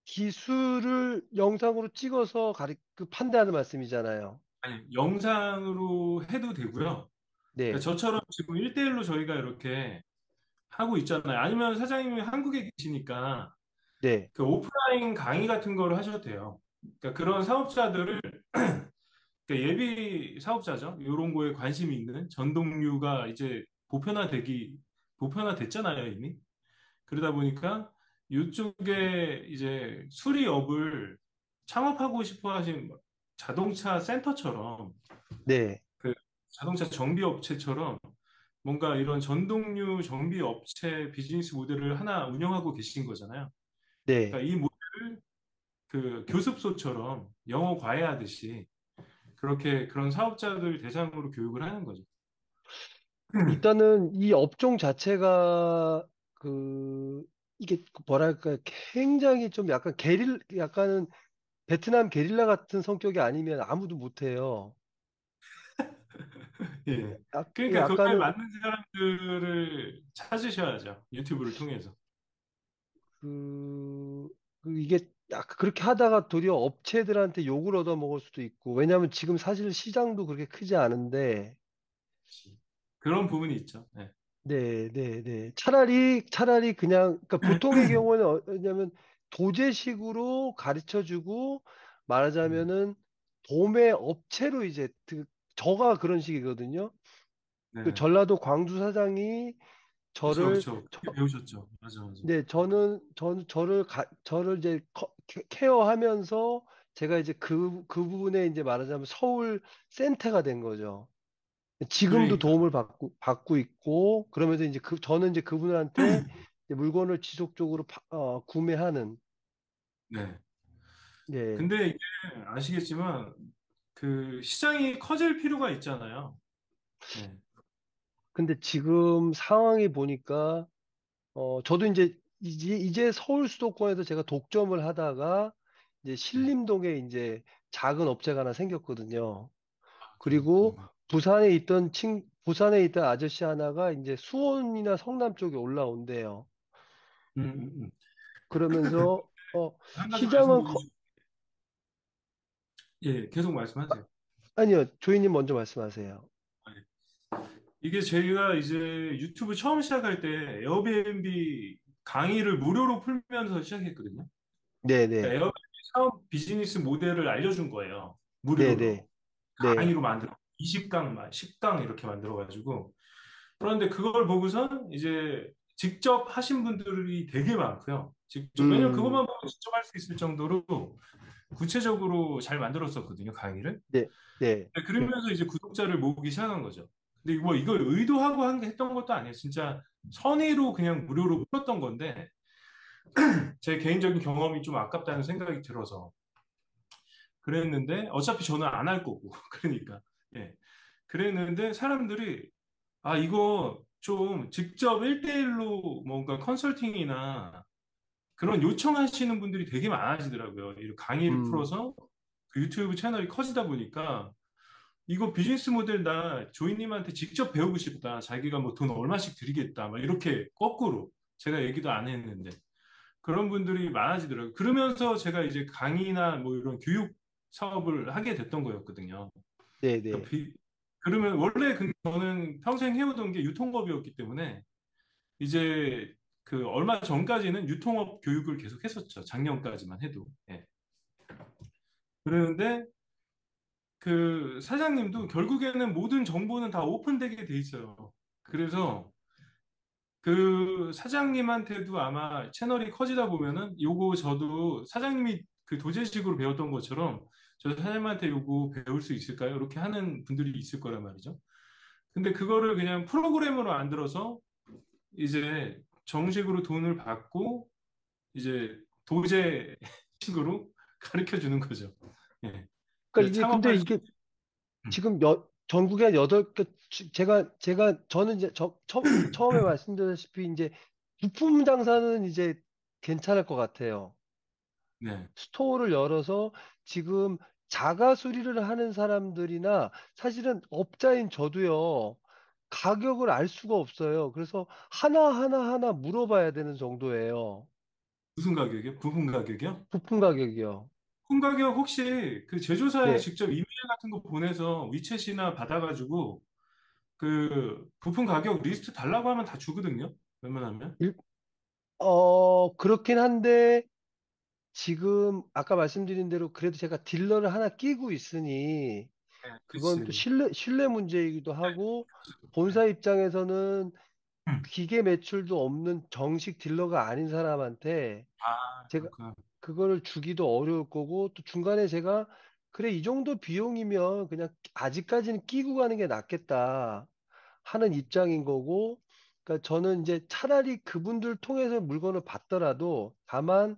기술을 영상으로 찍어서 판다는 말씀이잖아요. 아니, 영상으로 해도 되고요. 그러니까 네, 저처럼 지금 1대1로 저희가 이렇게 하고 있잖아요. 아니면 사장님이 한국에 계시니까 네, 그 오프라인 강의 같은 거를 하셔도 돼요. 그러니까 그런 사업자들을 그러니까 예비 사업자죠. 이런 거에 관심이 있는 전동류가 이제 보편화됐잖아요, 이미. 그러다 보니까 이쪽에 이제 수리업을 창업하고 싶어 하신 자동차 센터처럼 네, 그 자동차 정비 업체처럼 뭔가 이런 전동류 정비 업체 비즈니스 모델을 하나 운영하고 계신 거잖아요. 네. 그러니까 이 모델을 그 교습소처럼 영어 과외하듯이 그렇게 그런 사업자들 대상으로 교육을 하는 거죠. 일단은 이 업종 자체가 그 이게 뭐랄까 굉장히 좀 약간은 베트남 게릴라 같은 성격이 아니면 아무도 못해요. 예. 예, 그러니까 그거에 약간은 맞는 사람들을 찾으셔야죠. 유튜브를 통해서. 그, 이게 약간 그렇게 하다가 도리어 업체들한테 욕을 얻어먹을 수도 있고, 왜냐하면 지금 사실 시장도 그렇게 크지 않은데, 그런 부분이 있죠. 네. 네, 네, 네. 차라리 그냥, 그러니까 보통의 경우는 왜냐면 도제식으로 가르쳐 주고, 말하자면은 도매 업체로 이제, 저가 그런 식이거든요. 그 네. 전라도 광주 사장이 그렇죠, 저를 그렇죠. 그렇게 배우셨죠. 맞아, 맞아. 네, 저를 이제 케어하면서 제가 이제 그 부분에 이제 말하자면 서울 센터가 된 거죠. 지금도 그러니까. 도움을 받고 있고, 그러면서 이제 저는 이제 그분한테 이제 물건을 지속적으로 구매하는, 네. 네, 근데 이게 아시겠지만 그 시장이 커질 필요가 있잖아요. 네. 근데 지금 상황이 보니까 저도 이제 서울 수도권에서 제가 독점을 하다가 이제 네. 신림동에 이제 작은 업체가 하나 생겼거든요. 그리고 그렇군요. 부산에 있던 아저씨 하나가 이제 수원이나 성남 쪽에 올라온대요. 음, 음, 음. 그러면서 한 가지 시장은 말씀드리죠. 예, 계속 말씀하세요. 아니요, 조이님 먼저 말씀하세요. 아, 예. 이게 저희가 이제 유튜브 처음 시작할 때 에어비앤비 강의를 무료로 풀면서 시작했거든요. 네네, 그러니까 에어비앤비 사업 비즈니스 모델을 알려준 거예요. 네네, 무료로. 네, 강의로 만들어. 20강, 10강 이렇게 만들어가지고. 그런데 그걸 보고선 이제 직접 하신 분들이 되게 많고요. 직접, 왜냐면 음, 그것만 보고 직접 할 수 있을 정도로 구체적으로 잘 만들었었거든요, 강의를. 네, 네, 네, 그러면서 이제 구독자를 모으기 시작한 거죠. 근데 뭐 이걸 의도하고 했던 것도 아니에요. 진짜 선의로 그냥 무료로 풀었던 건데 제 개인적인 경험이 좀 아깝다는 생각이 들어서 그랬는데 어차피 저는 안 할 거고 그러니까 예. 그랬는데 사람들이 아 이거 좀 직접 1대1로 뭔가 컨설팅이나 그런 요청하시는 분들이 되게 많아지더라고요. 이 강의를 음, 풀어서 그 유튜브 채널이 커지다 보니까 이거 비즈니스 모델 나 조이님한테 직접 배우고 싶다. 자기가 뭐 돈 얼마씩 드리겠다. 막 이렇게 거꾸로 제가 얘기도 안 했는데 그런 분들이 많아지더라고요. 그러면서 제가 이제 강의나 뭐 이런 교육 사업을 하게 됐던 거였거든요. 그러니까 네네. 그러면 원래 저는 평생 해오던 게 유통업이었기 때문에 이제 그 얼마 전까지는 유통업 교육을 계속 했었죠. 작년까지만 해도. 예. 그러는데 그 사장님도 결국에는 모든 정보는 다 오픈되게 돼 있어요. 그래서 그 사장님한테도 아마 채널이 커지다 보면은 요거 저도 사장님이 그 도제식으로 배웠던 것처럼 저 사장님한테 요거 배울 수 있을까요? 이렇게 하는 분들이 있을 거란 말이죠. 근데 그거를 그냥 프로그램으로 만들어서 이제 정식으로 돈을 받고 이제 도제식으로 가르쳐 주는 거죠. 예. 그러니까 이게 근데 창업할 수, 이게 음, 지금 전국에 한 여덟 개 저는 이제 처음에 말씀드렸다시피 이제 부품 장사는 이제 괜찮을 것 같아요. 네. 스토어를 열어서 지금 자가 수리를 하는 사람들이나 사실은 업자인 저도요. 가격을 알 수가 없어요. 그래서 하나 물어봐야 되는 정도예요. 무슨 가격이요? 부품 가격이요? 부품 가격이요. 부품 가격 혹시 그 제조사에 네. 직접 이메일 같은 거 보내서 위챗이나 받아가지고 그 부품 가격 리스트 달라고 하면 다 주거든요. 웬만하면. 일- 그렇긴 한데 지금 아까 말씀드린 대로 그래도 제가 딜러를 하나 끼고 있으니 네, 그건 또 그치. 신뢰 문제이기도 하고 네. 본사 입장에서는 음. 기계 매출도 없는 정식 딜러가 아닌 사람한테 아, 제가 그렇구나. 그거를 주기도 어려울 거고 또 중간에 제가 그래 이 정도 비용이면 그냥 아직까지는 끼고 가는 게 낫겠다 하는 입장인 거고 그러니까 저는 이제 차라리 그분들 통해서 물건을 받더라도 다만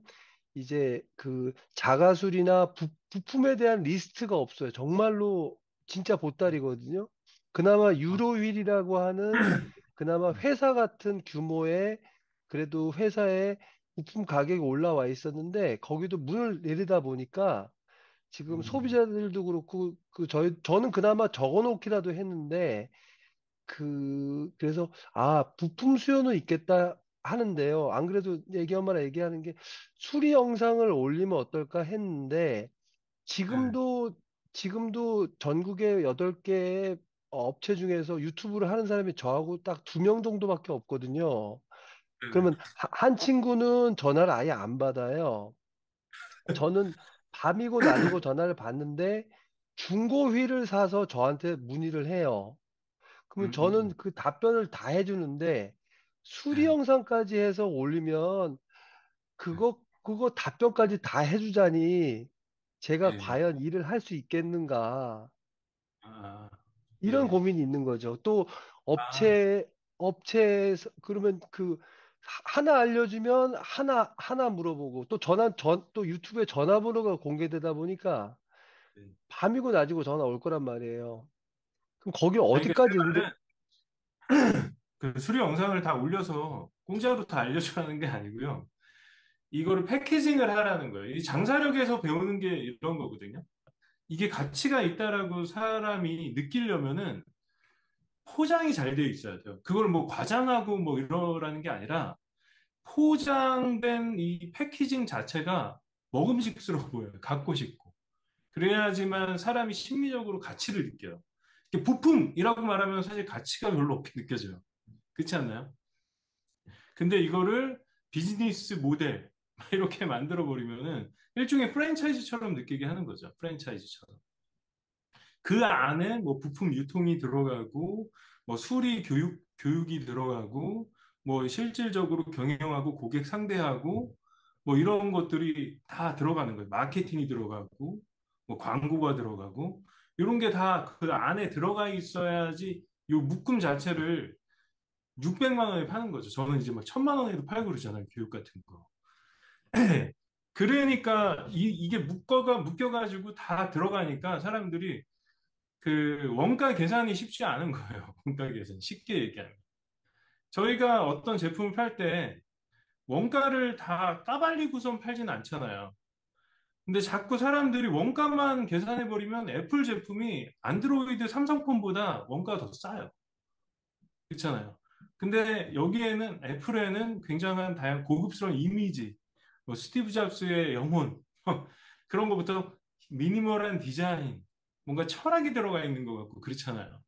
이제 그 자가술이나 부품에 대한 리스트가 없어요. 정말로 진짜 보따리거든요. 그나마 아, 유로휠이라고 하는 그나마 음, 회사 같은 규모의 그래도 회사에 부품 가격이 올라와 있었는데 거기도 문을 내리다 보니까 지금 음, 소비자들도 그렇고 저는 그나마 적어 놓기라도 했는데 그래서 부품 수요는 있겠다 하는데요. 안 그래도 얘기 엄마랑 얘기하는 게 수리 영상을 올리면 어떨까 했는데 네, 지금도 지금도 전국에 8개 업체 중에서 유튜브를 하는 사람이 저하고 딱 2명 정도밖에 없거든요. 네, 네. 그러면 한 친구는 전화를 아예 안 받아요. 저는 밤이고 낮이고 전화를 받는데 중고 휠을 사서 저한테 문의를 해요. 그러면 저는 음. 그 답변을 다 해주는데 수리 네, 영상까지 해서 올리면 그거 답변까지 다 해주자니 제가 네. 과연 일을 할 수 있겠는가 아, 이런 예. 고민이 있는 거죠. 또 아, 업체에서 그러면 하나 알려주면 하나 물어보고 또 또 유튜브에 전화번호가 공개되다 보니까 네. 밤이고 낮이고 전화 올 거란 말이에요. 그럼 거기 아니, 그러니까 제 어디까지 응대, 말은 그 수리 영상을 다 올려서 공짜로 다 알려주라는 게 아니고요. 이거를 패키징을 하라는 거예요. 이 장사력에서 배우는 게 이런 거거든요. 이게 가치가 있다라고 사람이 느끼려면은 포장이 잘 되어 있어야 돼요. 그걸 뭐 과장하고 뭐 이러라는 게 아니라 포장된 이 패키징 자체가 먹음직스러워 보여요. 갖고 싶고. 그래야지만 사람이 심리적으로 가치를 느껴요. 이게 부품이라고 말하면 사실 가치가 별로 없게 느껴져요. 그렇지 않나요? 근데 이거를 비즈니스 모델 이렇게 만들어 버리면은 일종의 프랜차이즈처럼 느끼게 하는 거죠. 프랜차이즈처럼. 그 안에 뭐 부품 유통이 들어가고 뭐 수리 교육이 들어가고 뭐 실질적으로 경영하고 고객 상대하고 뭐 이런 것들이 다 들어가는 거예요. 마케팅이 들어가고 뭐 광고가 들어가고 이런 게 다 그 안에 들어가 있어야지 요 묶음 자체를 600만 원에 파는 거죠. 저는 이제 막 1000만 원에도 팔고 그러잖아요. 교육 같은 거. 그러니까 이게 묶여가지고 다 들어가니까 사람들이 그 원가 계산이 쉽지 않은 거예요. 원가 계산. 쉽게 얘기하면. 저희가 어떤 제품을 팔 때 원가를 다 까발리고선 팔진 않잖아요. 근데 자꾸 사람들이 원가만 계산해버리면 애플 제품이 안드로이드 삼성폰보다 원가가 더 싸요. 그렇잖아요. 근데 여기에는 애플에는 굉장한 다양한 고급스러운 이미지, 뭐 스티브 잡스의 영혼, 그런 것부터 미니멀한 디자인, 뭔가 철학이 들어가 있는 것 같고 그렇잖아요.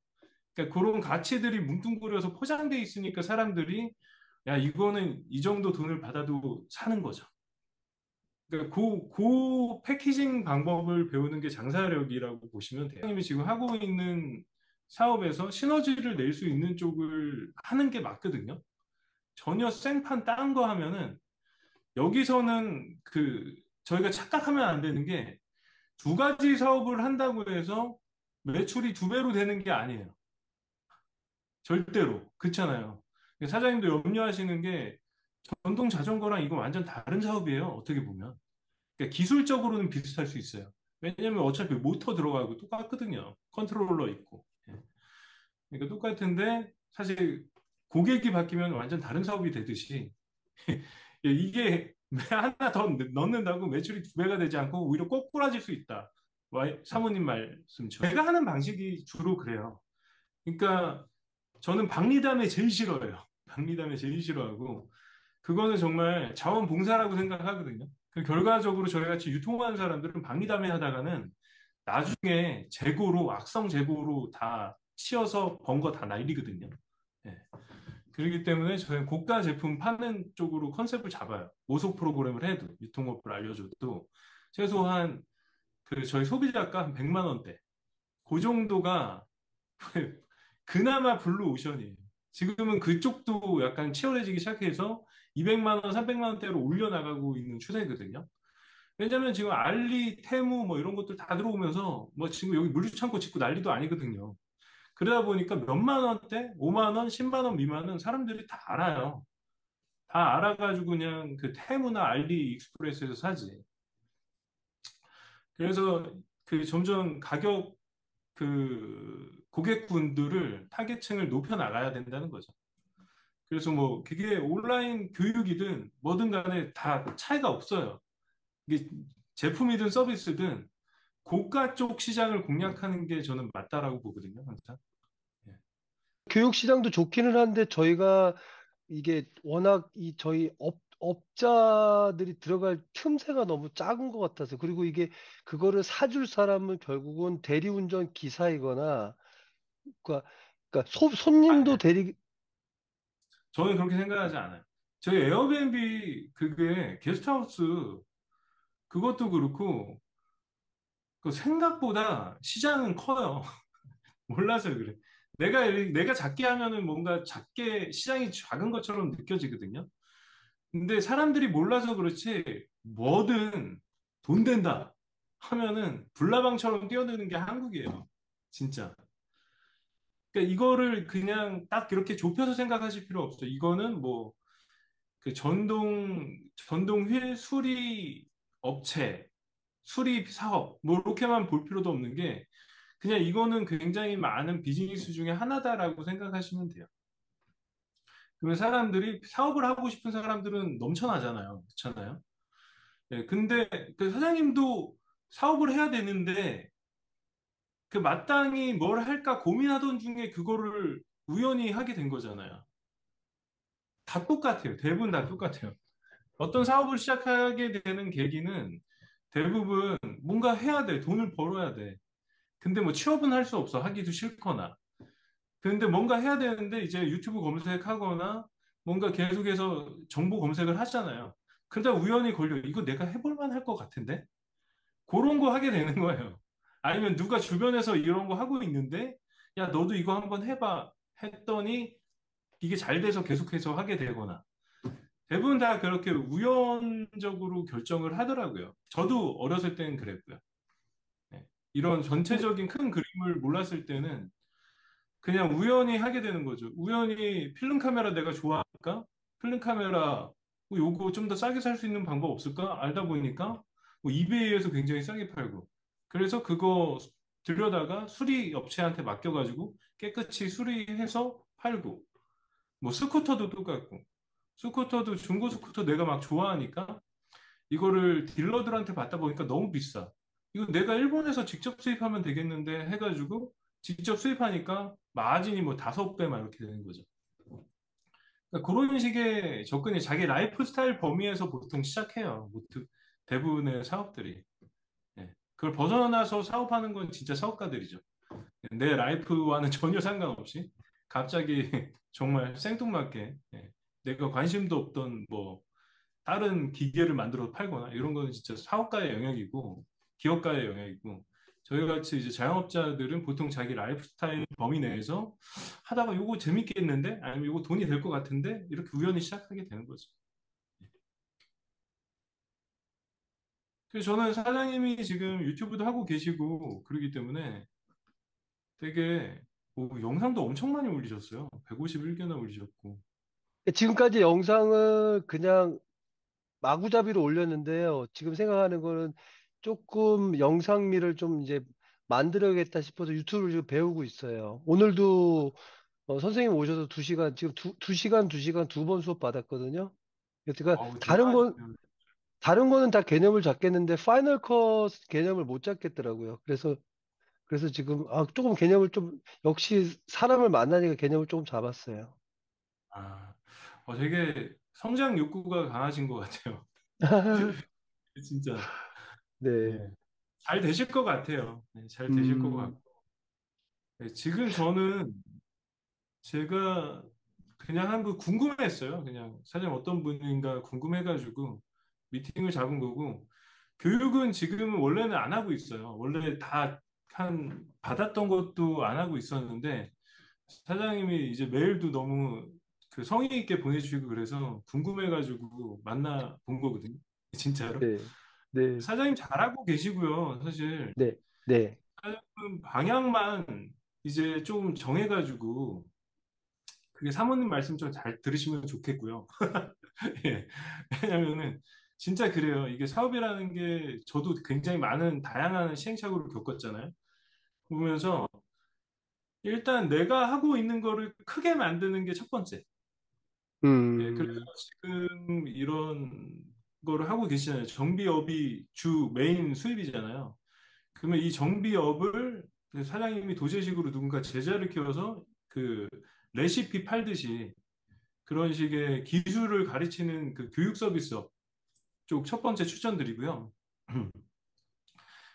그러니까 그런 가치들이 뭉뚱그려서 포장돼 있으니까 사람들이 야, 이거는 이 정도 돈을 받아도 사는 거죠. 그러니까 그 패키징 방법을 배우는 게 장사력이라고 보시면 돼요. 님이 지금 하고 있는 사업에서 시너지를 낼 수 있는 쪽을 하는 게 맞거든요. 전혀 생판 딴 거 하면은 여기서는 그 저희가 착각하면 안 되는 게 두 가지 사업을 한다고 해서 매출이 두 배로 되는 게 아니에요. 절대로. 그렇잖아요. 사장님도 염려하시는 게 전동 자전거랑 이거 완전 다른 사업이에요. 어떻게 보면. 그러니까 기술적으로는 비슷할 수 있어요. 왜냐면 어차피 모터 들어가고 똑같거든요. 컨트롤러 있고. 예. 그러니까 똑같은데 사실 고객이 바뀌면 완전 다른 사업이 되듯이 이게 하나 더 넣는다고 매출이 두 배가 되지 않고 오히려 꼬꾸라질 수 있다. 사모님 말씀처럼. 제가 하는 방식이 주로 그래요. 그러니까 저는 박리담에 제일 싫어해요. 박리담에 제일 싫어하고 그거는 정말 자원봉사라고 생각하거든요. 그 결과적으로 저희 같이 유통하는 사람들은 박리담회 하다가는 나중에 재고로 악성 재고로 다 치여서 번 거 다 날리거든요. 예. 그렇기 때문에 저희는 고가 제품 파는 쪽으로 컨셉을 잡아요. 모속 프로그램을 해도 유통업을 알려줘도 최소한 그 저희 소비자가 한 100만 원대 그 정도가 그나마 블루 오션이에요. 지금은 그쪽도 약간 치열해지기 시작해서 200만 원, 300만 원대로 올려나가고 있는 추세거든요. 왜냐면 지금 알리, 테무 뭐 이런 것들 다 들어오면서 뭐 지금 여기 물류창고 짓고 난리도 아니거든요. 그러다 보니까 몇만 원대, 5만 원, 10만 원 미만은 사람들이 다 알아요. 다 알아가지고 그냥 그 테무나 알리 익스프레스에서 사지. 그래서 그 점점 가격 그 고객분들을 타겟층을 높여 나가야 된다는 거죠. 그래서 뭐 그게 온라인 교육이든 뭐든 간에 다 차이가 없어요. 이게 제품이든 서비스든 고가 쪽 시장을 공략하는 게 저는 맞다라고 보거든요, 항상. 예. 교육 시장도 좋기는 한데 저희가 이게 워낙 이 저희 업자들이 들어갈 틈새가 너무 작은 것 같아서 그리고 이게 그거를 사줄 사람은 결국은 대리운전 기사이거나 그러니까, 손님도 아니에요. 대리 저는 그렇게 생각하지 않아요. 저희 에어비앤비 그게 게스트하우스 그것도 그렇고 그 생각보다 시장은 커요. 몰라서 그래. 내가 작게 하면은 뭔가 작게 시장이 작은 것처럼 느껴지거든요. 근데 사람들이 몰라서 그렇지 뭐든 돈 된다 하면은 불나방처럼 뛰어드는 게 한국이에요. 진짜. 그러니까 이거를 그냥 딱 이렇게 좁혀서 생각하실 필요 없어요. 이거는 뭐 그 전동 휠 수리 업체 수리 사업, 뭐 이렇게만 볼 필요도 없는 게 그냥 이거는 굉장히 많은 비즈니스 중에 하나다라고 생각하시면 돼요. 그러면 사람들이 사업을 하고 싶은 사람들은 넘쳐나잖아요. 그렇잖아요. 예, 근데 그 사장님도 사업을 해야 되는데 그 마땅히 뭘 할까 고민하던 중에 그거를 우연히 하게 된 거잖아요. 다 똑같아요. 대부분 다 똑같아요. 어떤 사업을 시작하게 되는 계기는 대부분 뭔가 해야 돼. 돈을 벌어야 돼. 근데 뭐 취업은 할 수 없어. 하기도 싫거나. 근데 뭔가 해야 되는데 이제 유튜브 검색하거나 뭔가 계속해서 정보 검색을 하잖아요. 그러다 우연히 걸려. 이거 내가 해볼 만할 것 같은데? 그런 거 하게 되는 거예요. 아니면 누가 주변에서 이런 거 하고 있는데, 야, 너도 이거 한번 해봐. 했더니 이게 잘 돼서 계속해서 하게 되거나. 대부분 다 그렇게 우연적으로 결정을 하더라고요. 저도 어렸을 때는 그랬고요. 네. 이런 근데 전체적인 큰 그림을 몰랐을 때는 그냥 우연히 하게 되는 거죠. 우연히 필름 카메라 내가 좋아하니까 필름 카메라 뭐 요거 좀 더 싸게 살 수 있는 방법 없을까? 알다 보니까 뭐 이베이에서 굉장히 싸게 팔고 그래서 그거 들여다가 수리 업체한테 맡겨가지고 깨끗이 수리해서 팔고 뭐 스쿠터도 똑같고 스쿠터도 중고 스쿠터 내가 막 좋아하니까 이거를 딜러들한테 받다 보니까 너무 비싸. 이거 내가 일본에서 직접 수입하면 되겠는데 해가지고 직접 수입하니까 마진이 뭐 5배 막 이렇게 되는 거죠. 그러니까 그런 식의 접근이 자기 라이프 스타일 범위에서 보통 시작해요. 대부분의 사업들이. 예. 그걸 벗어나서 사업하는 건 진짜 사업가들이죠. 내 라이프와는 전혀 상관없이 갑자기 정말 생뚱맞게 내가 관심도 없던 뭐 다른 기계를 만들어 팔거나 이런 거는 진짜 사업가의 영역이고 기업가의 영역이고 저희 같이 이제 자영업자들은 보통 자기 라이프 스타일 범위 내에서 하다가 이거 재밌겠는데 아니면 이거 돈이 될 것 같은데 이렇게 우연히 시작하게 되는 거죠. 그래서 저는 사장님이 지금 유튜브도 하고 계시고 그러기 때문에 되게 뭐 영상도 엄청 많이 올리셨어요. 151개나 올리셨고. 지금까지 영상을 그냥 마구잡이로 올렸는데요. 지금 생각하는 거는 조금 영상미를 좀 이제 만들어야겠다 싶어서 유튜브를 지금 배우고 있어요. 오늘도 선생님 오셔서 2시간, 지금 두 시간 2번 수업 받았거든요. 그러니까 어우, 대단하시네요. 다른 거는 다 개념을 잡겠는데 파이널 컷 개념을 못 잡겠더라고요. 그래서 지금 조금 개념을 좀 역시 사람을 만나니까 개념을 조금 잡았어요. 아, 되게 성장 욕구가 강하신 것 같아요. 진짜. 네. 네. 잘 되실 것 같아요. 네, 잘 되실 것 음, 같고. 네, 지금 저는 제가 그냥 한번 궁금했어요. 그냥 사장 어떤 분인가 궁금해가지고 미팅을 잡은 거고, 교육은 지금은 원래는 안 하고 있어요. 원래 다 받았던 것도 안 하고 있었는데, 사장님이 이제 메일도 너무 그 성의 있게 보내주시고 그래서 궁금해가지고 만나 본 거거든요. 진짜로. 네. 네. 사장님 잘하고 계시고요. 사실 네. 네. 방향만 이제 좀 정해가지고 그게 사모님 말씀 좀 잘 들으시면 좋겠고요. 예. 왜냐면은 진짜 그래요. 이게 사업이라는 게 저도 굉장히 많은 다양한 시행착오를 겪었잖아요. 보면서 일단 내가 하고 있는 거를 크게 만드는 게 첫 번째. 예, 그래서 음, 지금 이런 거를 하고 계시잖아요. 정비업이 주 메인 수입이잖아요. 그러면 이 정비업을 그 사장님이 도제식으로 누군가 제자를 키워서 그 레시피 팔듯이 그런 식의 기술을 가르치는 그 교육 서비스업 쪽 첫 번째 추천드리고요.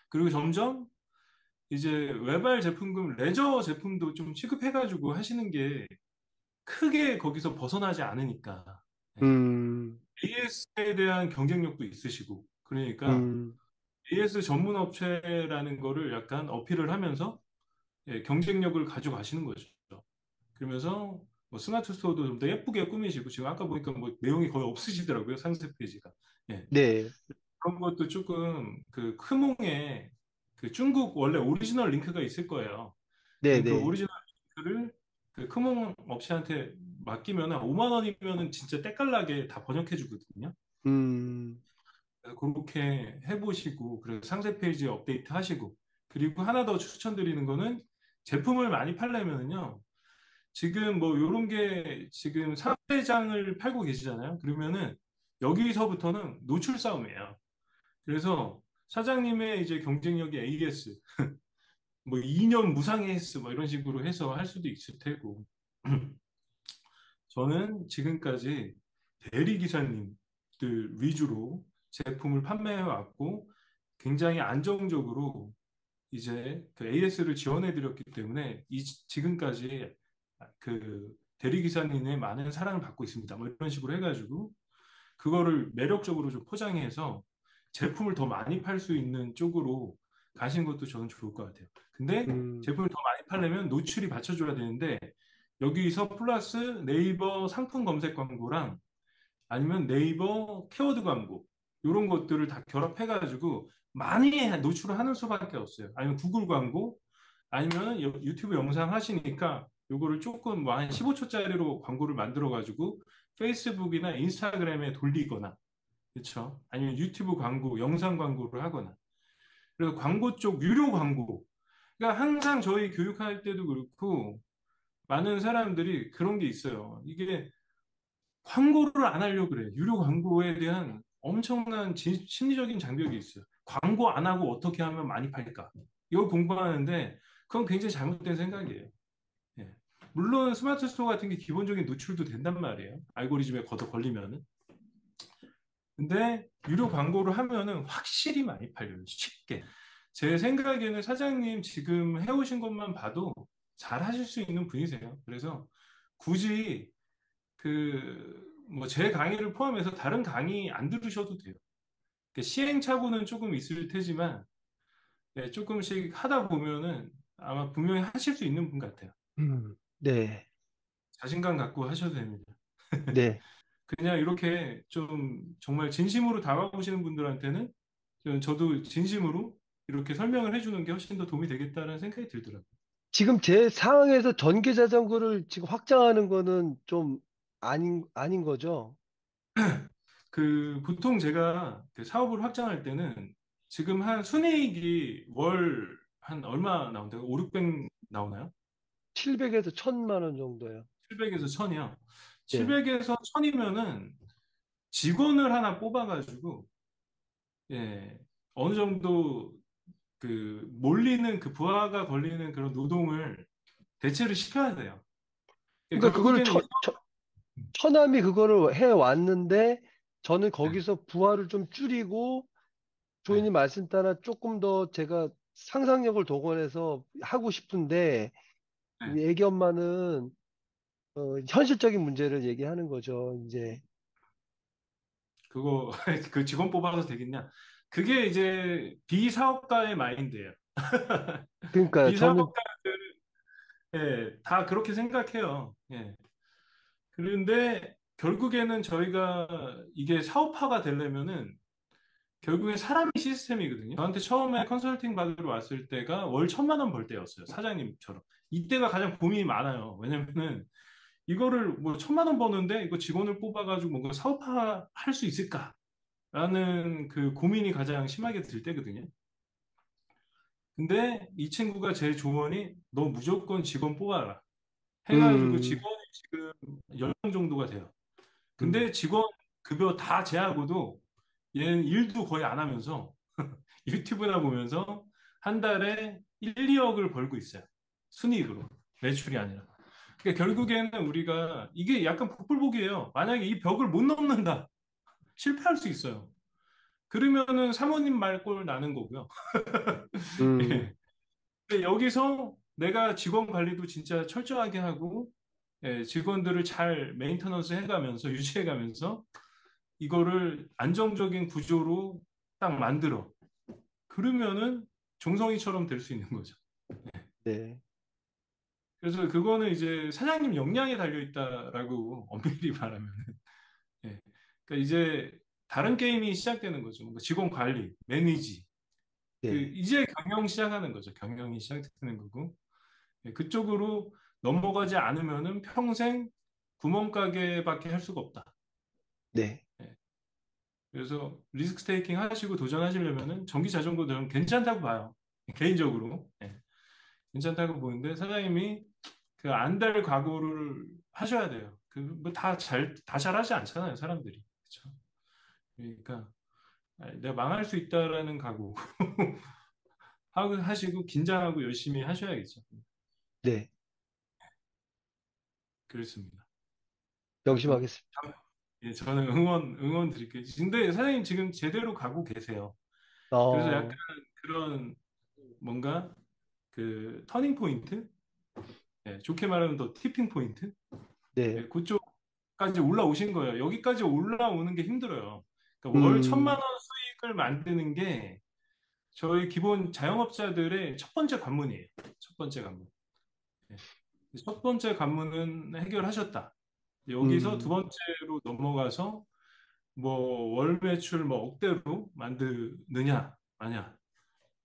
그리고 점점 이제 외발 제품군 레저 제품도 좀 취급해가지고 하시는 게 크게 거기서 벗어나지 않으니까 음, AS에 대한 경쟁력도 있으시고 그러니까 음, AS 전문 업체라는 거를 약간 어필을 하면서 경쟁력을 가져가시는 거죠. 그러면서 뭐 스마트 스토어도 좀 더 예쁘게 꾸미시고 지금 아까 보니까 뭐 내용이 거의 없으시더라고요. 상세 페이지가. 예. 네. 그런 것도 조금 그 크몽에 그 중국 원래 오리지널 링크가 있을 거예요. 네. 근데 그 네. 오리지널 링크를 그 크몽 업체한테 맡기면 5만 원이면은 진짜 때깔나게 다 번역해 주거든요. 음, 그렇게 해보시고, 그리고 상세 페이지 업데이트 하시고, 그리고 하나 더 추천드리는 거는 제품을 많이 팔려면은요, 지금 뭐 요런 게 지금 3대장을 팔고 계시잖아요. 그러면은 여기서부터는 노출 싸움이에요. 그래서 사장님의 이제 경쟁력이 AS, 뭐 2년 무상 AS 뭐 이런 식으로 해서 할 수도 있을 테고. 저는 지금까지 대리 기사님들 위주로 제품을 판매해 왔고 굉장히 안정적으로 이제 그 AS를 지원해 드렸기 때문에 지금까지 그 대리 기사님의 많은 사랑을 받고 있습니다. 뭐 이런 식으로 해가지고 그거를 매력적으로 좀 포장해서 제품을 더 많이 팔 수 있는 쪽으로 가신 것도 저는 좋을 것 같아요. 근데 음, 제품을 더 많이 팔려면 노출이 받쳐줘야 되는데 여기서 플러스 네이버 상품 검색 광고랑 아니면 네이버 키워드 광고 이런 것들을 다 결합해가지고 많이 노출을 하는 수밖에 없어요. 아니면 구글 광고 아니면 유튜브 영상 하시니까 요거를 조금 뭐 한 15초짜리로 광고를 만들어가지고 페이스북이나 인스타그램에 돌리거나 그렇죠? 아니면 유튜브 광고, 영상 광고를 하거나 그래서 광고 쪽 유료 광고 그러니까 항상 저희 교육할 때도 그렇고 많은 사람들이 그런 게 있어요. 이게 광고를 안 하려고 그래. 유료 광고에 대한 엄청난 심리적인 장벽이 있어요. 광고 안 하고 어떻게 하면 많이 팔까? 이걸 공부하는데 그건 굉장히 잘못된 생각이에요. 예. 물론 스마트 스토어 같은 게 기본적인 노출도 된단 말이에요. 알고리즘에 걷어 걸리면은. 근데 유료 광고를 하면은 확실히 많이 팔려요. 쉽게. 제 생각에는 사장님 지금 해오신 것만 봐도 잘 하실 수 있는 분이세요. 그래서 굳이 그 뭐 제 강의를 포함해서 다른 강의 안 들으셔도 돼요. 시행착오는 조금 있을 테지만 네, 조금씩 하다 보면은 아마 분명히 하실 수 있는 분 같아요. 네, 자신감 갖고 하셔도 됩니다. 네. 그냥 이렇게 좀 정말 진심으로 다가오시는 분들한테는 저도 진심으로 이렇게 설명을 해주는 게 훨씬 더 도움이 되겠다는 생각이 들더라고요. 지금 제 상황에서 전기 자전거를 지금 확장하는 거는 좀 아닌 거죠? 그 보통 제가 그 사업을 확장할 때는 지금 한 순이익이 월 한 얼마 나온다고? 5, 600 나오나요? 700에서 1000만 원 정도요. 700에서 1000이요. 네. 700에서 1000이면은 직원을 하나 뽑아가지고 예, 어느 정도 그 몰리는 그 부하가 걸리는 그런 노동을 대체를 시켜야 돼요. 그러니까 그거를 결국에는 이 처남이 그거를 해 왔는데 저는 네, 거기서 부하를 좀 줄이고 네, 조인님 말씀 따라 조금 더 제가 상상력을 동원해서 하고 싶은데 네. 이 애기 엄마는 현실적인 문제를 얘기하는 거죠. 이제 그거 그 직원 뽑아서 되겠냐? 그게 이제 비사업가의 마인드예요. 그러니까 저는 비사업가들 다 그렇게 생각해요. 예. 그런데 결국에는 저희가 이게 사업화가 되려면은 결국엔 사람이 시스템이거든요. 저한테 처음에 컨설팅 받으러 왔을 때가 월 1000만 원 벌 때였어요. 사장님처럼. 이때가 가장 고민이 많아요. 왜냐면은 이거를 뭐 1000만 원 버는데 이거 직원을 뽑아가지고 뭔가 사업화 할 수 있을까라는 그 고민이 가장 심하게 들 때거든요. 근데 이 친구가 제 조언이 너 무조건 직원 뽑아라. 해가지고 음, 직원이 지금 10명 정도가 돼요. 음, 근데 직원 급여 다 제하고도 얘는 일도 거의 안 하면서 유튜브나 보면서 한 달에 1, 2억을 벌고 있어요. 순이익으로. 매출이 아니라. 그러니까 결국에는 우리가 이게 약간 복불복이에요. 만약에 이 벽을 못 넘는다. 실패할 수 있어요. 그러면은 사모님 말꼴 나는 거고요. 음, 예. 근데 여기서 내가 직원 관리도 진짜 철저하게 하고 직원들을 잘 메인터넌스 해가면서 유지해가면서 이거를 안정적인 구조로 딱 만들어. 그러면은 종성이처럼 될 수 있는 거죠. 네, 그래서 그거는 이제 사장님 역량에 달려 있다라고 엄밀히 말하면. 예. 그러니까 이제 다른 게임이 시작되는 거죠. 뭔가 직원 관리, 매니지. 그 네, 이제 경영 시작하는 거죠. 경영이 시작되는 거고. 예, 그쪽으로 넘어가지 않으면은 평생 구멍가게밖에 할 수가 없다. 네. 예. 그래서 리스크 테이킹 하시고 도전하시려면은 전기 자전거 저는 괜찮다고 봐요. 개인적으로. 예, 괜찮다고 보는데 사장님이 그 안 될 각오를 하셔야 돼요. 그 뭐 다 잘하지 않잖아요, 사람들이. 그렇죠? 그러니까 내가 망할 수 있다라는 각오 하시고 긴장하고 열심히 하셔야겠죠. 네, 그렇습니다. 하여튼 명심하겠습니다. 예, 저는 응원 드릴게요. 근데 사장님 지금 제대로 가고 계세요. 그래서 약간 어, 그런 뭔가 그 터닝 포인트, 예, 좋게 말하면 더 티핑 포인트, 네, 예, 그쪽까지 올라오신 거예요. 여기까지 올라오는 게 힘들어요. 그러니까 월 천만 음, 원 수익을 만드는 게 저희 기본 자영업자들의 첫 번째 관문이에요. 첫 번째 관문. 예. 첫 번째 관문은 해결하셨다. 여기서 두 음, 번째로 넘어가서 뭐 월 매출 뭐 억대로 만드느냐 아냐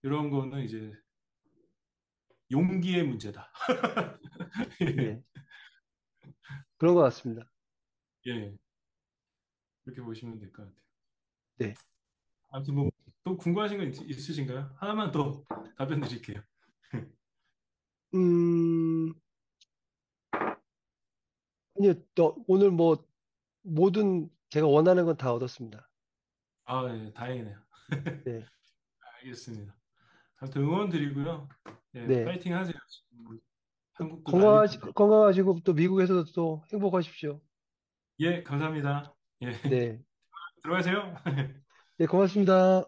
이런 거는 이제 용기의 문제다. 예, 네, 그런 것 같습니다. 예, 그렇게 보시면 될 것 같아요. 네, 아무튼 뭐 또 궁금하신 거 있으신가요? 하나만 더 답변 드릴게요. 음, 아니요, 또 오늘 뭐 모든 제가 원하는 건 다 얻었습니다. 아, 예, 다행이네요. 네, 알겠습니다. 아무튼 응원 드리고요. 예, 네, 파이팅 하세요. 지금 뭐 한국도 난리입니다. 건강하시고 또 미국에서도 또 행복하십시오. 예, 감사합니다. 예, 네, 들어가세요. 네, 고맙습니다.